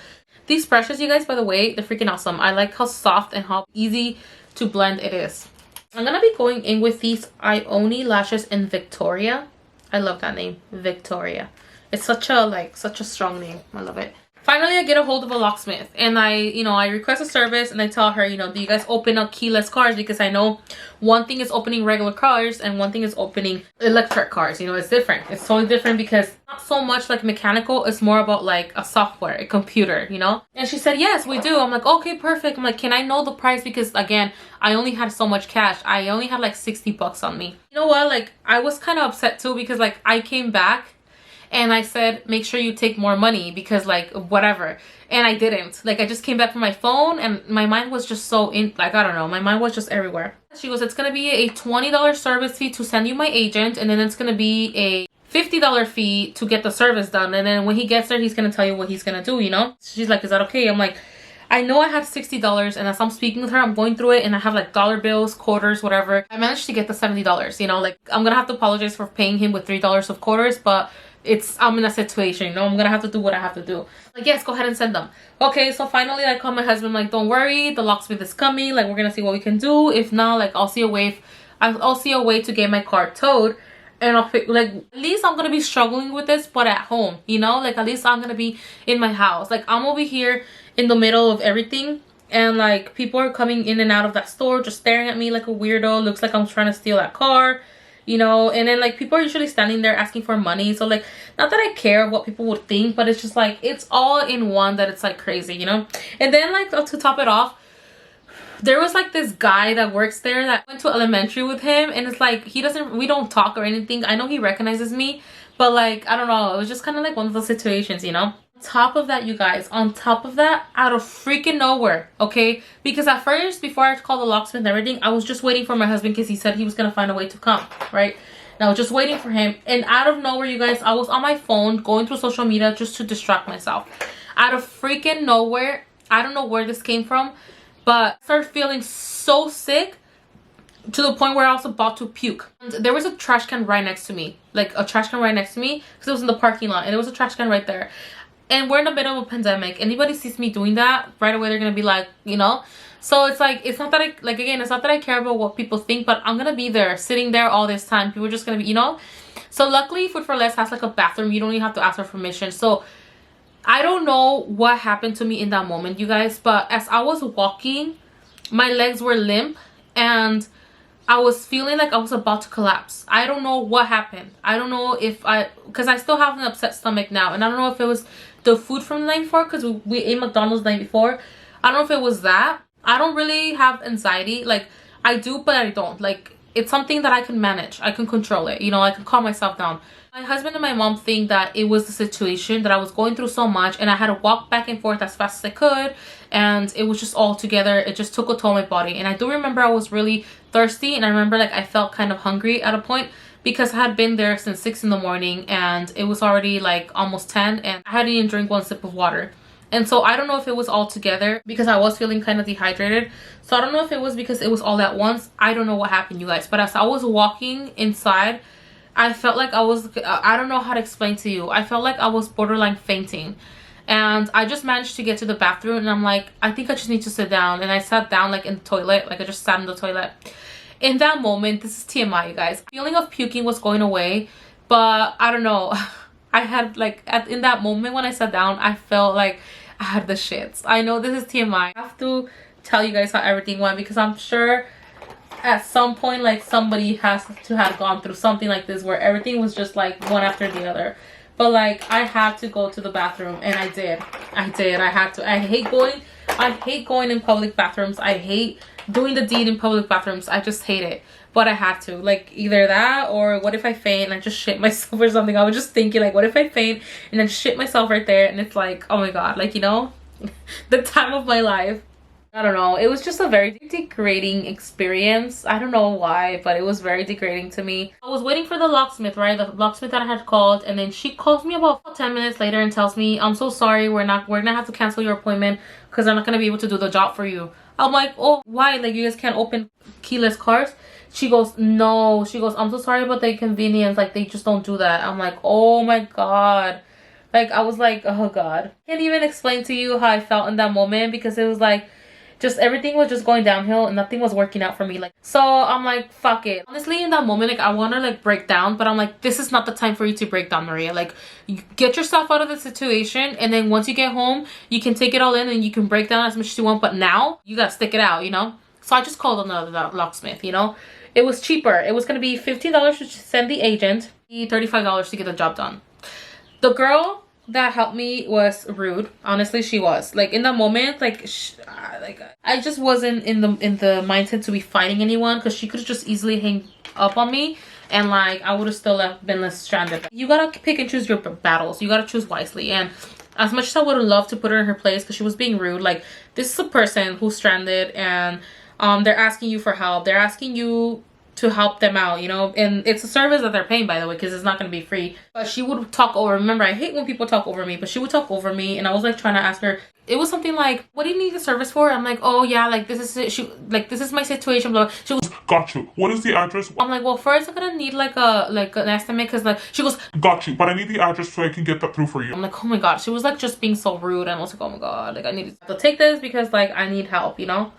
These brushes, you guys, by the way, they're freaking awesome. I like how soft and how easy to blend it is. I'm gonna be going in with these Ioni lashes in Victoria. I love that name, Victoria. It's such a strong name. I love it. Finally, I get a hold of a locksmith and I request a service and I tell her, you know, do you guys open up keyless cars? Because I know one thing is opening regular cars and one thing is opening electric cars. You know, it's different. It's totally different because not so much like mechanical. It's more about like a software, a computer, you know? And she said, yes, we do. I'm like, okay, perfect. I'm like, can I know the price? Because again, I only had so much cash. I only had like 60 bucks on me. You know what? Like I was kind of upset too because like I came back and I said, make sure you take more money because like whatever. And I didn't. Like I just came back from my phone and my mind was just so in, like, I don't know. My mind was just everywhere. She goes, it's going to be a $20 service fee to send you my agent. And then it's going to be a $50 fee to get the service done. And then when he gets there, he's going to tell you what he's going to do, you know? She's like, is that okay? I'm like, I know I had $60 and as I'm speaking with her, I'm going through it and I have like dollar bills, quarters, whatever. I managed to get the $70, you know? Like I'm going to have to apologize for paying him with $3 of quarters, but I'm in a situation, you know, I'm gonna have to do what I have to do. Like, yes, go ahead and send them. Okay, so finally I call my husband, like, don't worry, the locksmith is coming, like we're gonna see what we can do. If not, like I'll see a way to get my car towed. And I'll like, at least I'm gonna be struggling with this, but at home, you know, like at least I'm gonna be in my house. Like I'm over here in the middle of everything and like people are coming in and out of that store just staring at me like a weirdo. Looks like I'm trying to steal that car, you know. And then like people are usually standing there asking for money, so like not that I care what people would think, but it's just like it's all in one that it's like crazy, you know. And then like to top it off, there was like this guy that works there that I went to elementary with him, and it's like we don't talk or anything. I know he recognizes me, but like I don't know, it was just kind of like one of those situations, you know. On top of that, you guys, on top of that, out of freaking nowhere, okay, because at first, before I called the locksmith and everything, I was just waiting for my husband because he said he was gonna find a way to come, right? And I was just waiting for him, and out of nowhere, you guys, I was on my phone going through social media just to distract myself. Out of freaking nowhere, I don't know where this came from, but I started feeling so sick to the point where I was about to puke. And there was a trash can right next to me, like a trash can right next to me, because it was in the parking lot, and there was a trash can right there. And we're in the middle of a pandemic. Anybody sees me doing that, right away they're gonna be like, you know. So it's like, it's not that it's not that I care about what people think, but I'm gonna be there, sitting there all this time. People are just gonna be, you know. So luckily, Food for Less has like a bathroom. You don't even have to ask for permission. So I don't know what happened to me in that moment, you guys, but as I was walking, my legs were limp and I was feeling like I was about to collapse. I don't know what happened. I don't know if because I still have an upset stomach now, and I don't know if it was the food from the night before, because we ate McDonald's the night before. I don't know if it was that. I don't really have anxiety. Like I do, but I don't. Like it's something that I can manage. I can control it. You know, I can calm myself down. My husband and my mom think that it was the situation, that I was going through so much and I had to walk back and forth as fast as I could, and it was just all together. It just took a toll on my body. And I do remember I was really thirsty, and I remember like I felt kind of hungry at a point because I had been there since 6 in the morning and it was already like almost 10 and I hadn't even drank one sip of water. And so I don't know if it was all together because I was feeling kind of dehydrated. So I don't know if it was because it was all at once. I don't know what happened, you guys. But as I was walking inside, I felt like I was, I don't know how to explain to you. I felt like I was borderline fainting. And I just managed to get to the bathroom and I'm like, I think I just need to sit down. And I sat down like in the toilet, like I just sat in the toilet. In that moment, this is TMI, you guys, feeling of puking was going away, but I don't know. I had like, in that moment when I sat down, I felt like I had the shits. I know this is TMI. I have to tell you guys how everything went because I'm sure at some point like somebody has to have gone through something like this where everything was just like one after the other. But like I had to go to the bathroom and I did. I had to. I hate going in public bathrooms. I hate doing the deed in public bathrooms. I just hate it. But I had to. Like either that or what if I faint and I just shit myself or something. I was just thinking like what if I faint and then shit myself right there, and it's like, oh my god, like, you know, the time of my life. I don't know. It was just a very degrading experience. I don't know why, but it was very degrading to me. I was waiting for the locksmith, right? The locksmith that I had called, and then she calls me about 10 minutes later and tells me, I'm so sorry, we're gonna have to cancel your appointment because I'm not gonna be able to do the job for you. I'm like, oh, why? Like, you guys can't open keyless cars? She goes, no. She goes, I'm so sorry about the inconvenience. Like, they just don't do that. I'm like, oh my god. Like, I was like, oh god. I can't even explain to you how I felt in that moment because it was like, just everything was just going downhill and nothing was working out for me. Like, so I'm like, fuck it. Honestly, in that moment, like, I want to like break down, but I'm like, this is not the time for you to break down, Maria. Like, you get yourself out of the situation, and then once you get home, you can take it all in and you can break down as much as you want, but now you gotta stick it out, you know? So I just called another locksmith, you know? It was cheaper. It was gonna be $15 to send the agent, $35 to get the job done. The girl that helped me was rude. Honestly, she was. Like, in that moment, like I just wasn't in the mindset to be fighting anyone because she could have just easily hang up on me and like I would have still been less stranded. You gotta pick and choose your battles. You gotta choose wisely. And as much as I would have loved to put her in her place because she was being rude, like, this is a person who's stranded and they're asking you for help. They're asking you to help them out, you know, and it's a service that they're paying, by the way, because it's not going to be free. But she would talk over. Remember, I hate when people talk over me, but she would talk over me, and I was like trying to ask her. It was something like, what do you need the service for? I'm like, oh yeah, like this is it. She like, this is my situation, blah. She was, got you. What is the address? I'm like, well, first I'm gonna need like an estimate because like she goes, got you, but I need the address so I can get that through for you. I'm like, oh my god. She was like just being so rude, and I was like, oh my god, like I need to take this because like I need help, you know.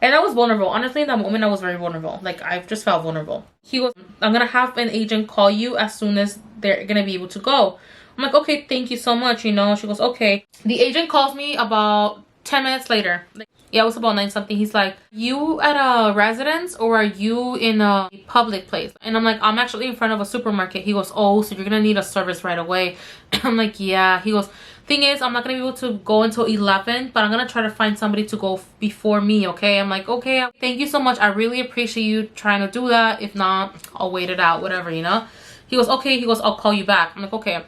And I was vulnerable. Honestly, in that moment, I was very vulnerable. Like, I just felt vulnerable. He goes, I'm going to have an agent call you as soon as they're going to be able to go. I'm like, okay, thank you so much, you know. She goes, okay. The agent calls me about 10 minutes later. Like, yeah, it was about 9 something. He's like, you at a residence or are you in a public place? And I'm like, I'm actually in front of a supermarket. He goes, oh, so you're going to need a service right away. I'm like, yeah. He goes, thing is, I'm not gonna be able to go until 11, but I'm gonna try to find somebody to go before me, okay? I'm like, okay, thank you so much. I really appreciate you trying to do that. If not, I'll wait it out, whatever, you know? He goes, okay. He goes, I'll call you back. I'm like, okay.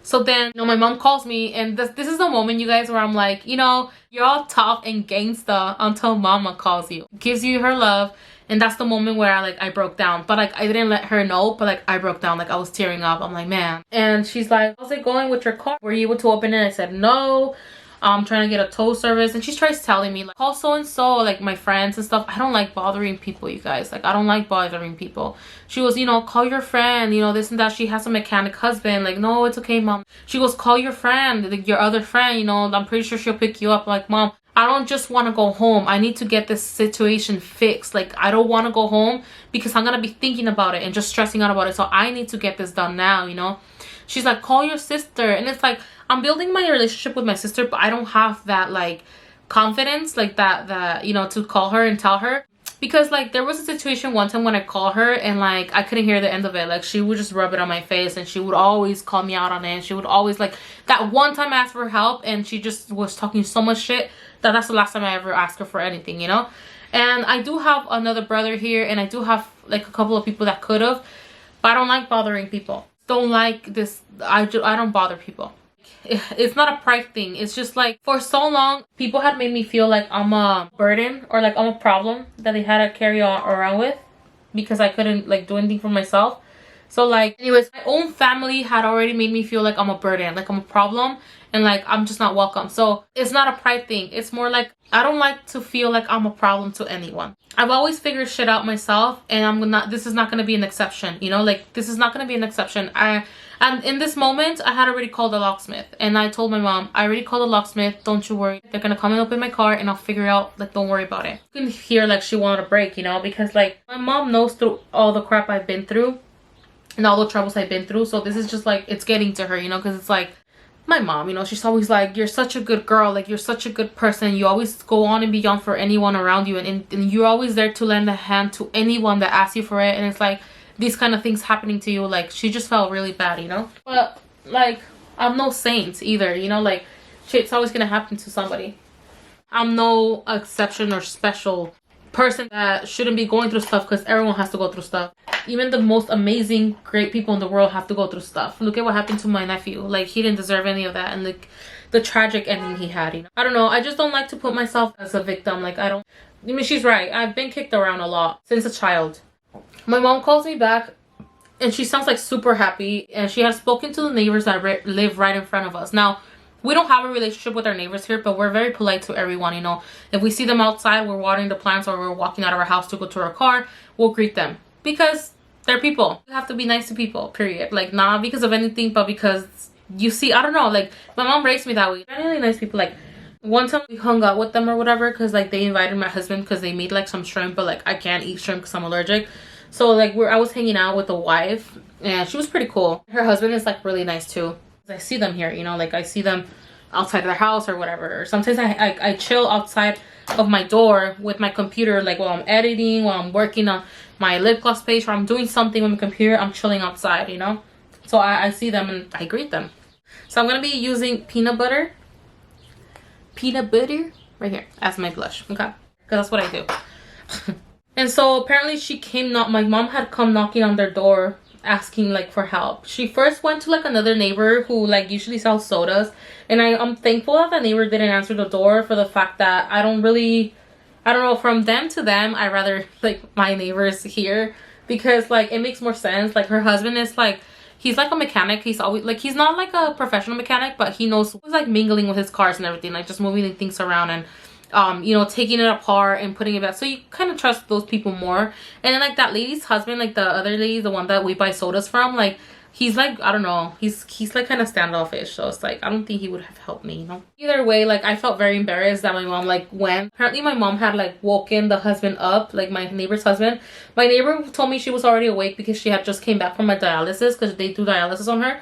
So then, you know, my mom calls me, and this is the moment, you guys, where I'm like, you know, you're all tough and gangsta until mama calls you, gives you her love. And that's the moment where I broke down. But like, I didn't let her know, but like I broke down. Like, I was tearing up. I'm like, man. And she's like, how's it going with your car? Were you able to open it? I said, no. I'm trying to get a tow service. And she tries telling me, like, call so and so, like my friends and stuff. I don't like bothering people, you guys. Like, I don't like bothering people. She goes, you know, call your friend, you know, this and that. She has a mechanic husband. Like, no, it's okay, mom. She goes, call your friend, like, your other friend, you know, I'm pretty sure she'll pick you up. Like, mom, I don't just want to go home. I need to get this situation fixed. Like, I don't want to go home because I'm going to be thinking about it and just stressing out about it. So I need to get this done now, you know? She's like, call your sister. And it's like, I'm building my relationship with my sister, but I don't have that, like, confidence, like, that, you know, to call her and tell her. Because, like, there was a situation one time when I called her and, like, I couldn't hear the end of it. Like, she would just rub it on my face and she would always call me out on it. And she would always, like, that one time I asked for help and she just was talking so much shit that's the last time I ever asked her for anything, you know? And I do have another brother here, and I do have like a couple of people that could have, but I don't like bothering people. Don't like this. I don't bother people. It's not a pride thing. It's just like for so long people had made me feel like I'm a burden or like I'm a problem that they had to carry on around with because I couldn't like do anything for myself. So like anyways, my own family had already made me feel like I'm a burden, like I'm a problem, and like I'm just not welcome. So it's not a pride thing. It's more like I don't like to feel like I'm a problem to anyone. I've always figured shit out myself, and this is not going to be an exception, you know, like this is not going to be an exception. And in this moment I had already called the locksmith, and I told my mom, I already called the locksmith, don't you worry, they're gonna come and open my car and I'll figure it out, like don't worry about it. You can hear like she wanted a break, you know, because like my mom knows through all the crap I've been through and all the troubles I've been through, so this is just like it's getting to her, you know, because it's like my mom, you know, she's always like, you're such a good girl, like you're such a good person, you always go on and beyond for anyone around you, and you're always there to lend a hand to anyone that asks you for it. And it's like these kind of things happening to you, like she just felt really bad, you know. But like I'm no saint either, you know, like shit's always gonna happen to somebody. I'm no exception or special person that shouldn't be going through stuff, because everyone has to go through stuff. Even the most amazing great people in the world have to go through stuff. Look at what happened to my nephew. Like he didn't deserve any of that, and like the tragic ending he had, you know. I don't know, I just don't like to put myself as a victim. Like I mean, she's right, I've been kicked around a lot since a child. My mom calls me back and she sounds like super happy, and she has spoken to the neighbors that live right in front of us. Now we don't have a relationship with our neighbors here, but we're very polite to everyone, you know. If we see them outside, we're watering the plants, or we're walking out of our house to go to our car, we'll greet them because they're people. You have to be nice to people, period. Like not because of anything, but because you see, I don't know, like my mom raised me that way. They're really nice people. Like one time we hung out with them or whatever, because like they invited my husband because they made like some shrimp, but like I can't eat shrimp because I'm allergic. So like I was hanging out with the wife, and she was pretty cool. Her husband is like really nice too. I see them here, you know, like I see them outside of their house or whatever. Or sometimes I chill outside of my door with my computer, like while I'm editing, while I'm working on my lip gloss page, or I'm doing something with my computer, I'm chilling outside, you know. So I see them and I greet them. So I'm gonna be using peanut butter right here as my blush, okay, because that's what I do. And so apparently she came, my mom had come knocking on their door asking like for help. She first went to like another neighbor who like usually sells sodas, and I'm thankful that the neighbor didn't answer the door, for the fact that I don't know, from them to them, I rather like my neighbors here, because like it makes more sense. Like her husband is like, he's like a mechanic. He's always like, he's not like a professional mechanic, but he knows, he's like mingling with his cars and everything, like just moving things around and you know, taking it apart and putting it back. So you kind of trust those people more. And then like that lady's husband, like the other lady, the one that we buy sodas from, like he's like, I don't know, he's like kind of standoffish. So it's like I don't think he would have helped me, you know. Either way, like I felt very embarrassed that my mom like went. Apparently my mom had like woken the husband up, like my neighbor's husband. My neighbor told me she was already awake because she had just came back from a dialysis, because they do dialysis on her,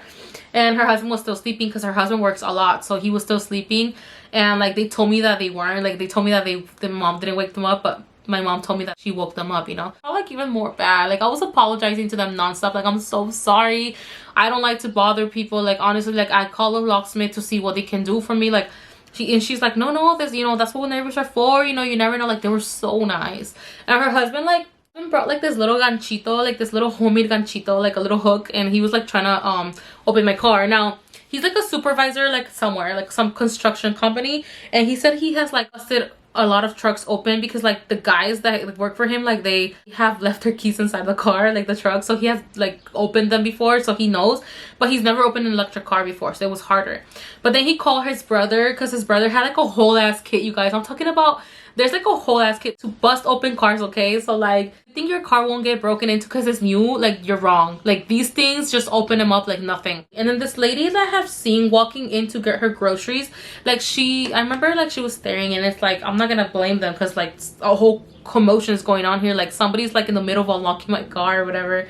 and her husband was still sleeping because her husband works a lot, so he was still sleeping. And like they told me that they weren't, like they told me that the mom didn't wake them up, but my mom told me that she woke them up, you know. I felt like even more bad. Like I was apologizing to them nonstop, like I'm so sorry, I don't like to bother people, like honestly, like I call a locksmith to see what they can do for me. Like she's like, no, this, you know, that's what neighbors are for, you know, you never know. Like they were so nice. And her husband like brought like this little ganchito, like this little homemade ganchito, like a little hook, and he was like trying to open my car. Now he's like a supervisor like somewhere, like some construction company, and he said he has like busted a lot of trucks open because like the guys that work for him, like they have left their keys inside the car, like the truck, so he has like opened them before, so he knows, but he's never opened an electric car before, so it was harder. But then he called his brother, because his brother had like a whole ass kit, you guys. I'm talking about, there's like a whole ass kit to bust open cars, okay? So like, you think your car won't get broken into because it's new? Like you're wrong. Like these things just open them up like nothing. And then this lady that I have seen walking in to get her groceries, like I remember like she was staring, and it's like, I'm not gonna blame them because like a whole commotion is going on here. Like somebody's like in the middle of unlocking my car or whatever.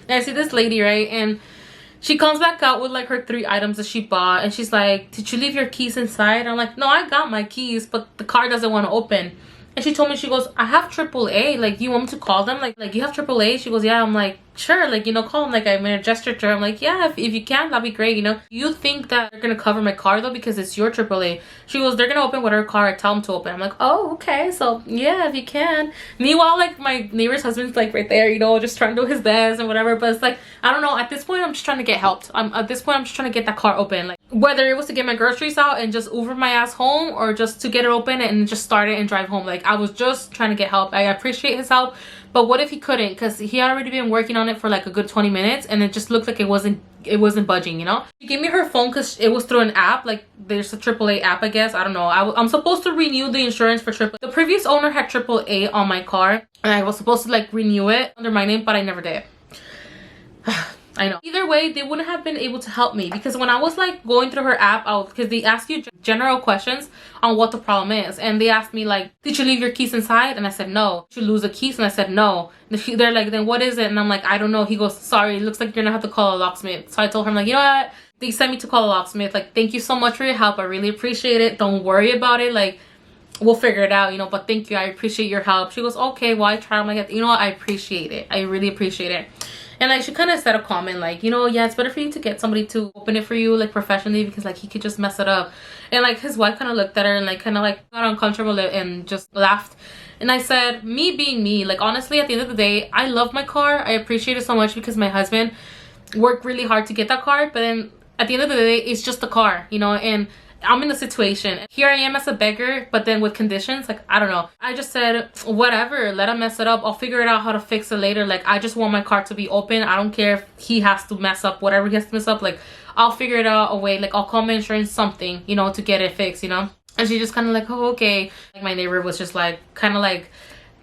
And I see this lady, right? And she comes back out with like her 3 items that she bought, and she's like, did you leave your keys inside? I'm like, no, I got my keys, but the car doesn't want to open. And she told me, she goes, I have AAA, like, do you want me to call them? Like you have AAA? She goes, yeah. I'm like, sure, like, you know, call him. Like, I made a gesture to her. I'm like, yeah, if you can, that'd be great, you know. You think that they're gonna cover my car though because it's your AAA? She goes, they're gonna open whatever car I tell them to open. I'm like, oh, okay, so yeah, if you can. Meanwhile, like, my neighbor's husband's like right there, you know, just trying to do his best and whatever. But it's like, I don't know, at this point I'm just trying to get helped. At this point I'm just trying to get that car open. Like, whether it was to get my groceries out and just Uber my ass home, or just to get it open and just start it and drive home. Like, I was just trying to get help. I appreciate his help, but what if he couldn't? Because he had already been working on it for like a good 20 minutes and it just looked like it wasn't budging, you know. She gave me her phone because it was through an app. Like, there's a AAA app, I guess. I don't know. I'm supposed to renew the insurance for AAA. The previous owner had AAA on my car and I was supposed to like renew it under my name, but I never did. I know. Either way, they wouldn't have been able to help me, because when I was like going through her app, because they ask you general questions on what the problem is, and they asked me like, did you leave your keys inside? And I said no. Did you lose the keys? And I said no. They're like, then what is it? And I'm like, I don't know. He goes, sorry, it looks like you're gonna have to call a locksmith. So I told her, I'm like, you know what, they sent me to call a locksmith. Like, thank you so much for your help, I really appreciate it. Don't worry about it, like, we'll figure it out, you know, but thank you, I appreciate your help. She goes, okay, well, I tried. I'm like, you know what, I appreciate it, I really appreciate it. And like, she kind of said a comment like, you know, yeah, it's better for you to get somebody to open it for you, like, professionally, because like he could just mess it up. And like, his wife kind of looked at her and like kind of like got uncomfortable and just laughed. And I said, me being me, like, honestly, at the end of the day, I love my car. I appreciate it so much because my husband worked really hard to get that car, but then at the end of the day, it's just a car, you know. And I'm in a situation, here I am as a beggar, but then with conditions, like, I don't know. I just said, whatever, let him mess it up, I'll figure it out how to fix it later. Like, I just want my car to be open. I don't care if he has to mess up whatever he has to mess up. Like, I'll figure it out a way. Like, I'll call my insurance, something, you know, to get it fixed, you know. And she just kind of like, oh, okay. Like, my neighbor was just like, kind of like,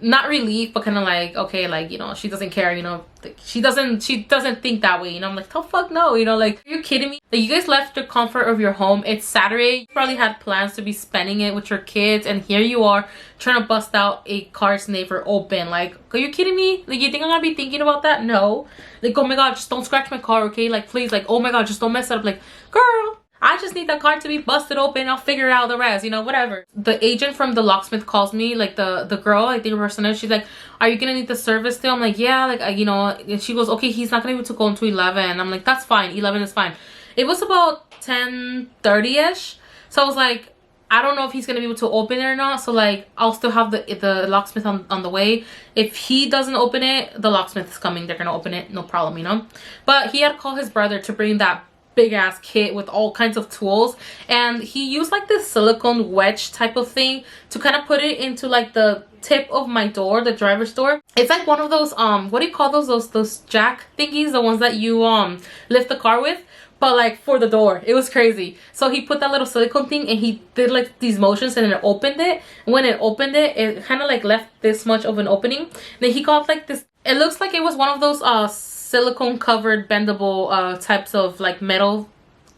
not relief, but kind of like, okay, like, you know, she doesn't care, you know, like, she doesn't think that way, you know. I'm like, oh fuck no, you know, like, are you kidding me? Like, you guys left the comfort of your home. It's Saturday, you probably had plans to be spending it with your kids, and here you are trying to bust out a car sniffer open. Like, are you kidding me? Like, you think I'm gonna be thinking about that? No. Like, oh my god, just don't scratch my car, okay? Like, please, like, oh my god, just don't mess it up. Like, girl, I just need that car to be busted open. I'll figure out the rest, you know, whatever. The agent from the locksmith calls me, like, the girl, I think her person is, she's like, are you gonna need the service still? I'm like, yeah, like, you know. And she goes, okay, he's not gonna be able to go into 11. I'm like, that's fine, 11 is fine. It was about 10:30ish, so I was like, I don't know if he's gonna be able to open it or not, so like, I'll still have the locksmith on the way. If he doesn't open it, the locksmith is coming, they're gonna open it, no problem, you know. But he had to call his brother to bring that big ass kit with all kinds of tools, and he used like this silicone wedge type of thing to kind of put it into like the tip of my door, the driver's door. It's like one of those what do you call those jack thingies, the ones that you lift the car with, but like for the door. It was crazy. So he put that little silicone thing and he did like these motions and it opened it. When it opened it, it kind of like left this much of an opening. Then he got like this, it looks like it was one of those silicone covered bendable types of like metal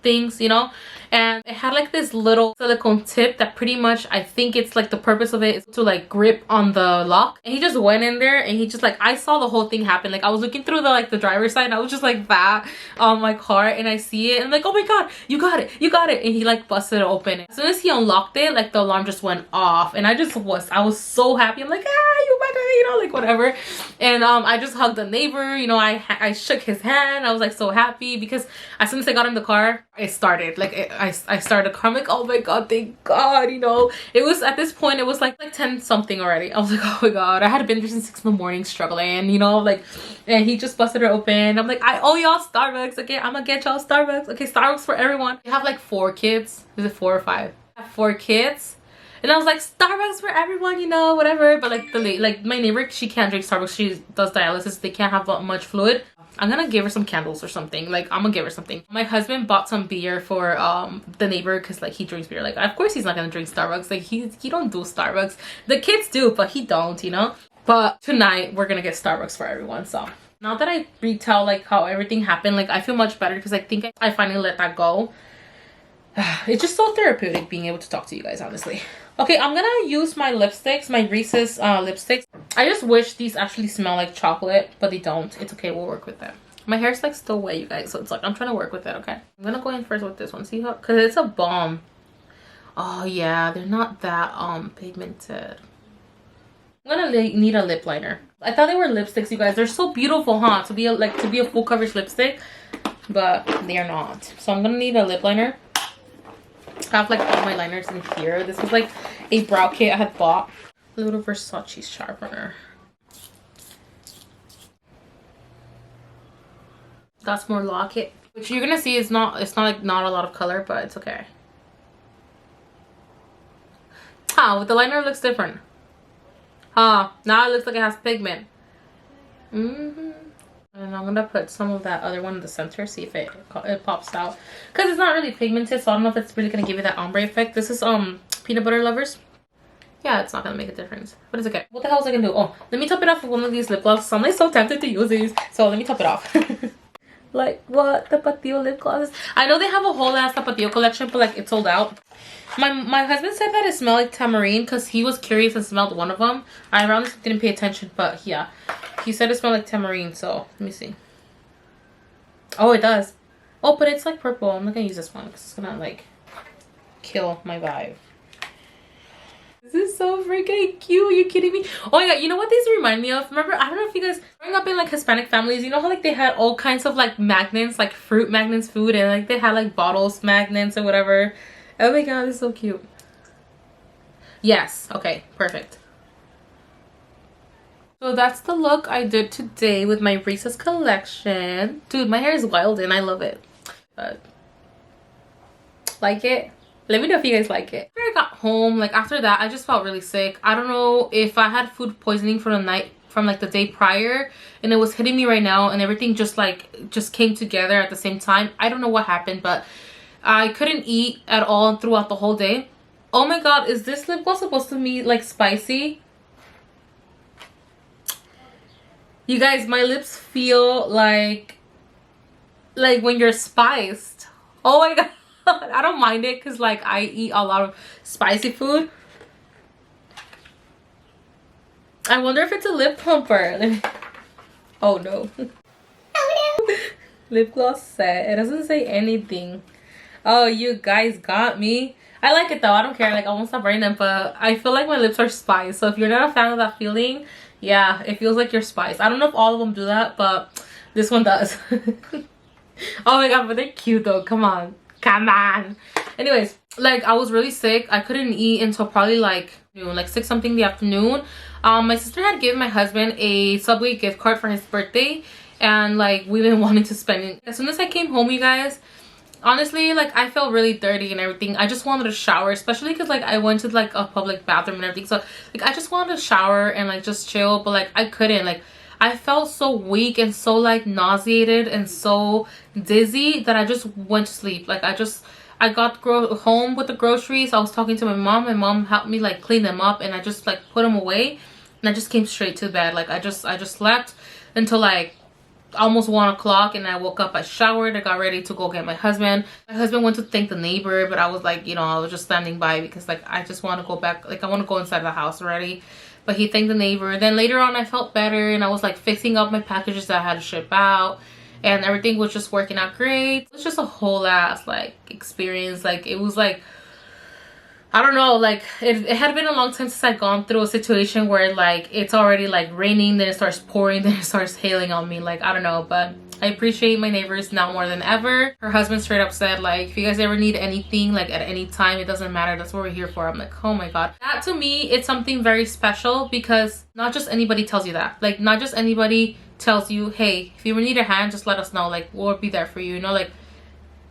things, you know. And it had like this little silicone tip that pretty much, I think it's like the purpose of it is to like grip on the lock. And he just went in there and he just like, I saw the whole thing happen. Like, I was looking through the driver's side and I was just like that on my car, and I see it and I'm like, oh my god, you got it, you got it. And he like busted it open. As soon as he unlocked it, like the alarm just went off, and I was so happy. I'm like, ah, you better, you know, like whatever. And I just hugged the neighbor, you know. I shook his hand. I was like so happy because as soon as I got in the car, it started. Like, I started to cry. I'm like, oh my god, thank god, you know. It was, at this point, it was like 10 something already. I was like, oh my god, I had been there since 6 in the morning struggling, you know, like. And he just busted it open. I'm like, I owe y'all Starbucks, okay? I'm gonna get y'all Starbucks, okay? Starbucks for everyone. I have like 4 kids. Is it 4 or 5? I have 4 kids. And I was like, Starbucks for everyone, you know, whatever. But like my neighbor, she can't drink Starbucks. She does dialysis. They can't have much fluid. I'm gonna give her some candles or something. Like, I'm gonna give her something. My husband bought some beer for the neighbor because like he drinks beer. Like, of course he's not gonna drink Starbucks. Like, he don't do Starbucks. The kids do, but he don't, you know. But tonight we're gonna get Starbucks for everyone. So now that I retell like how everything happened, like, I feel much better because I think I finally let that go. It's just so therapeutic being able to talk to you guys, honestly. Okay, I'm gonna use my lipsticks, my Reeses lipsticks. I just wish these actually smell like chocolate, but they don't. It's okay, we'll work with them. My hair's like still wet, you guys, so it's like I'm trying to work with it, okay? I'm gonna go in first with this one. See how, because it's a balm. Oh yeah, they're not that pigmented. I'm gonna need a lip liner. I thought they were lipsticks, you guys. They're so beautiful, huh? To be a full coverage lipstick, but they are not. So I'm gonna need a lip liner. I have like all my liners in here. This is like a brow kit I had bought. A little Versace sharpener. That's more locket, which you're gonna see is not. It's not a lot of color, but it's okay. With the liner it looks different. Now it looks like it has pigment. And I'm gonna put some of that other one in the center, see if it pops out, because it's not really pigmented, so I don't know if it's really gonna give you that ombre effect. This is peanut butter lovers. Yeah, it's not gonna make a difference, but it's okay. What the hell is I gonna do? Oh, let me top it off with one of these lip glosses. I'm like so tempted to use these, so let me top it off. Like what? The Tapatio lip glosses. I know they have a whole ass Tapatio collection, but like it's sold out. My husband said that it smelled like tamarind because he was curious and smelled one of them. I honestly didn't pay attention, but yeah, he said it smelled like tamarind. So let me see. Oh, it does. Oh, but it's like purple. I'm not gonna use this one because it's gonna like kill my vibe. This is so freaking cute. Are you kidding me? Oh my god, you know what these remind me of? Remember, I don't know if you guys growing up in like Hispanic families, you know how like they had all kinds of like magnets, like fruit magnets, food, and like they had like bottles magnets or whatever. Oh my god, it's so cute. Yes, okay, perfect. So that's the look I did today with my Reeses collection. Dude, my hair is wild and I love it. But like it? Let me know if you guys like it. After I got home, like after that, I just felt really sick. I don't know if I had food poisoning from the day prior, and it was hitting me right now, and everything just came together at the same time. I don't know what happened, but I couldn't eat at all throughout the whole day. Oh my god, is this lip gloss supposed to be like spicy? You guys, my lips feel like when you're spiced. Oh my god. I don't mind it because like I eat a lot of spicy food. I wonder if it's a lip plumper. Oh no. Oh no. Lip gloss set. It doesn't say anything. Oh, you guys got me. I like it though. I don't care. Like I won't stop wearing them, but I feel like my lips are spiced. So if you're not a fan of that feeling, yeah, it feels like you're spiced. I don't know if all of them do that, but this one does. Oh my god, but they're cute though. Come on. Come on. Anyways, like I was really sick. I couldn't eat until probably like noon, like 6 something in the afternoon. My sister had given my husband a Subway gift card for his birthday, and like we've been wanting to spend it. As soon as I came home, you guys, honestly, like I felt really dirty and everything. I just wanted to shower, especially because like I went to like a public bathroom and everything, so like I just wanted to shower and like just chill, but like I couldn't. Like I felt so weak and so like nauseated and so dizzy that I just went to sleep. Like I got home with the groceries. I was talking to my mom. My mom helped me like clean them up, and I just like put them away, and I just came straight to bed. Like I just slept until like almost 1 o'clock, and I woke up. I showered. I got ready to go get my husband. My husband went to thank the neighbor, but I was like, you know, I was just standing by because like I just want to go back. Like I want to go inside the house already. But he thanked the neighbor. Then later on I felt better, and I was like fixing up my packages that I had to ship out, and everything was just working out great. It was just a whole ass like experience. Like it was like, I don't know, like it had been a long time since I'd gone through a situation where like it's already like raining, then it starts pouring, then it starts hailing on me. Like I don't know, but I appreciate my neighbors now more than ever. Her husband straight up said like, if you guys ever need anything, like at any time, it doesn't matter, that's what we're here for. I'm like, oh my god. That to me, it's something very special, because not just anybody tells you that. Like not just anybody tells you, hey, if you ever need a hand, just let us know, like we'll be there for you, you know. Like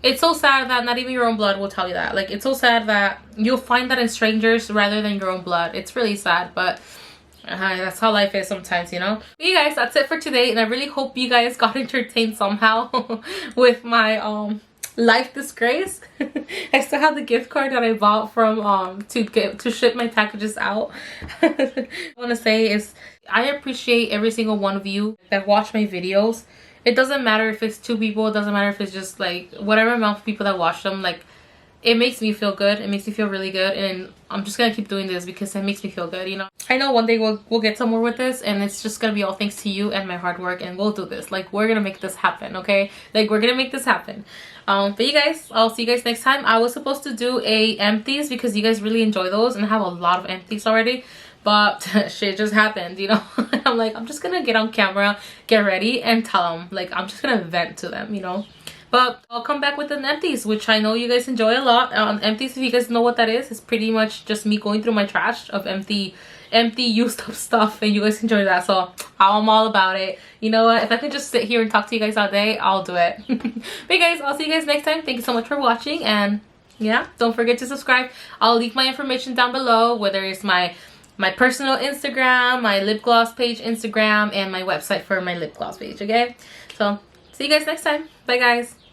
it's so sad that not even your own blood will tell you that. Like it's so sad that you'll find that in strangers rather than your own blood. It's really sad, but that's how life is sometimes, you know. But you guys, that's it for today, and I really hope you guys got entertained somehow with my life disgrace. I still have the gift card that I bought from to ship my packages out. I want to say is I appreciate every single one of you that watch my videos. It doesn't matter if it's 2 people, it doesn't matter if it's just like whatever amount of people that watch them. Like it makes me feel good. It makes me feel really good, and I'm just gonna keep doing this because it makes me feel good, you know. I know one day we'll get somewhere with this, and it's just gonna be all thanks to you and my hard work, and we'll do this. Like we're gonna make this happen, okay? Like we're gonna make this happen. But you guys, I'll see you guys next time. I was supposed to do a empties because you guys really enjoy those, and I have a lot of empties already. but shit just happened, you know. I'm like, I'm just gonna get on camera, get ready, and tell them, like, I'm just gonna vent to them, you know. But I'll come back with an empties, which I know you guys enjoy a lot. Empties, if you guys know what that is, it's pretty much just me going through my trash of empty used up stuff, and you guys enjoy that. So I'm all about it. You know what, if I could just sit here and talk to you guys all day, I'll do it. But guys, I'll see you guys next time. Thank you so much for watching, and yeah, don't forget to subscribe. I'll leave my information down below, whether it's my personal Instagram, my lip gloss page Instagram, and my website for my lip gloss page. Okay, so see you guys next time. Bye guys.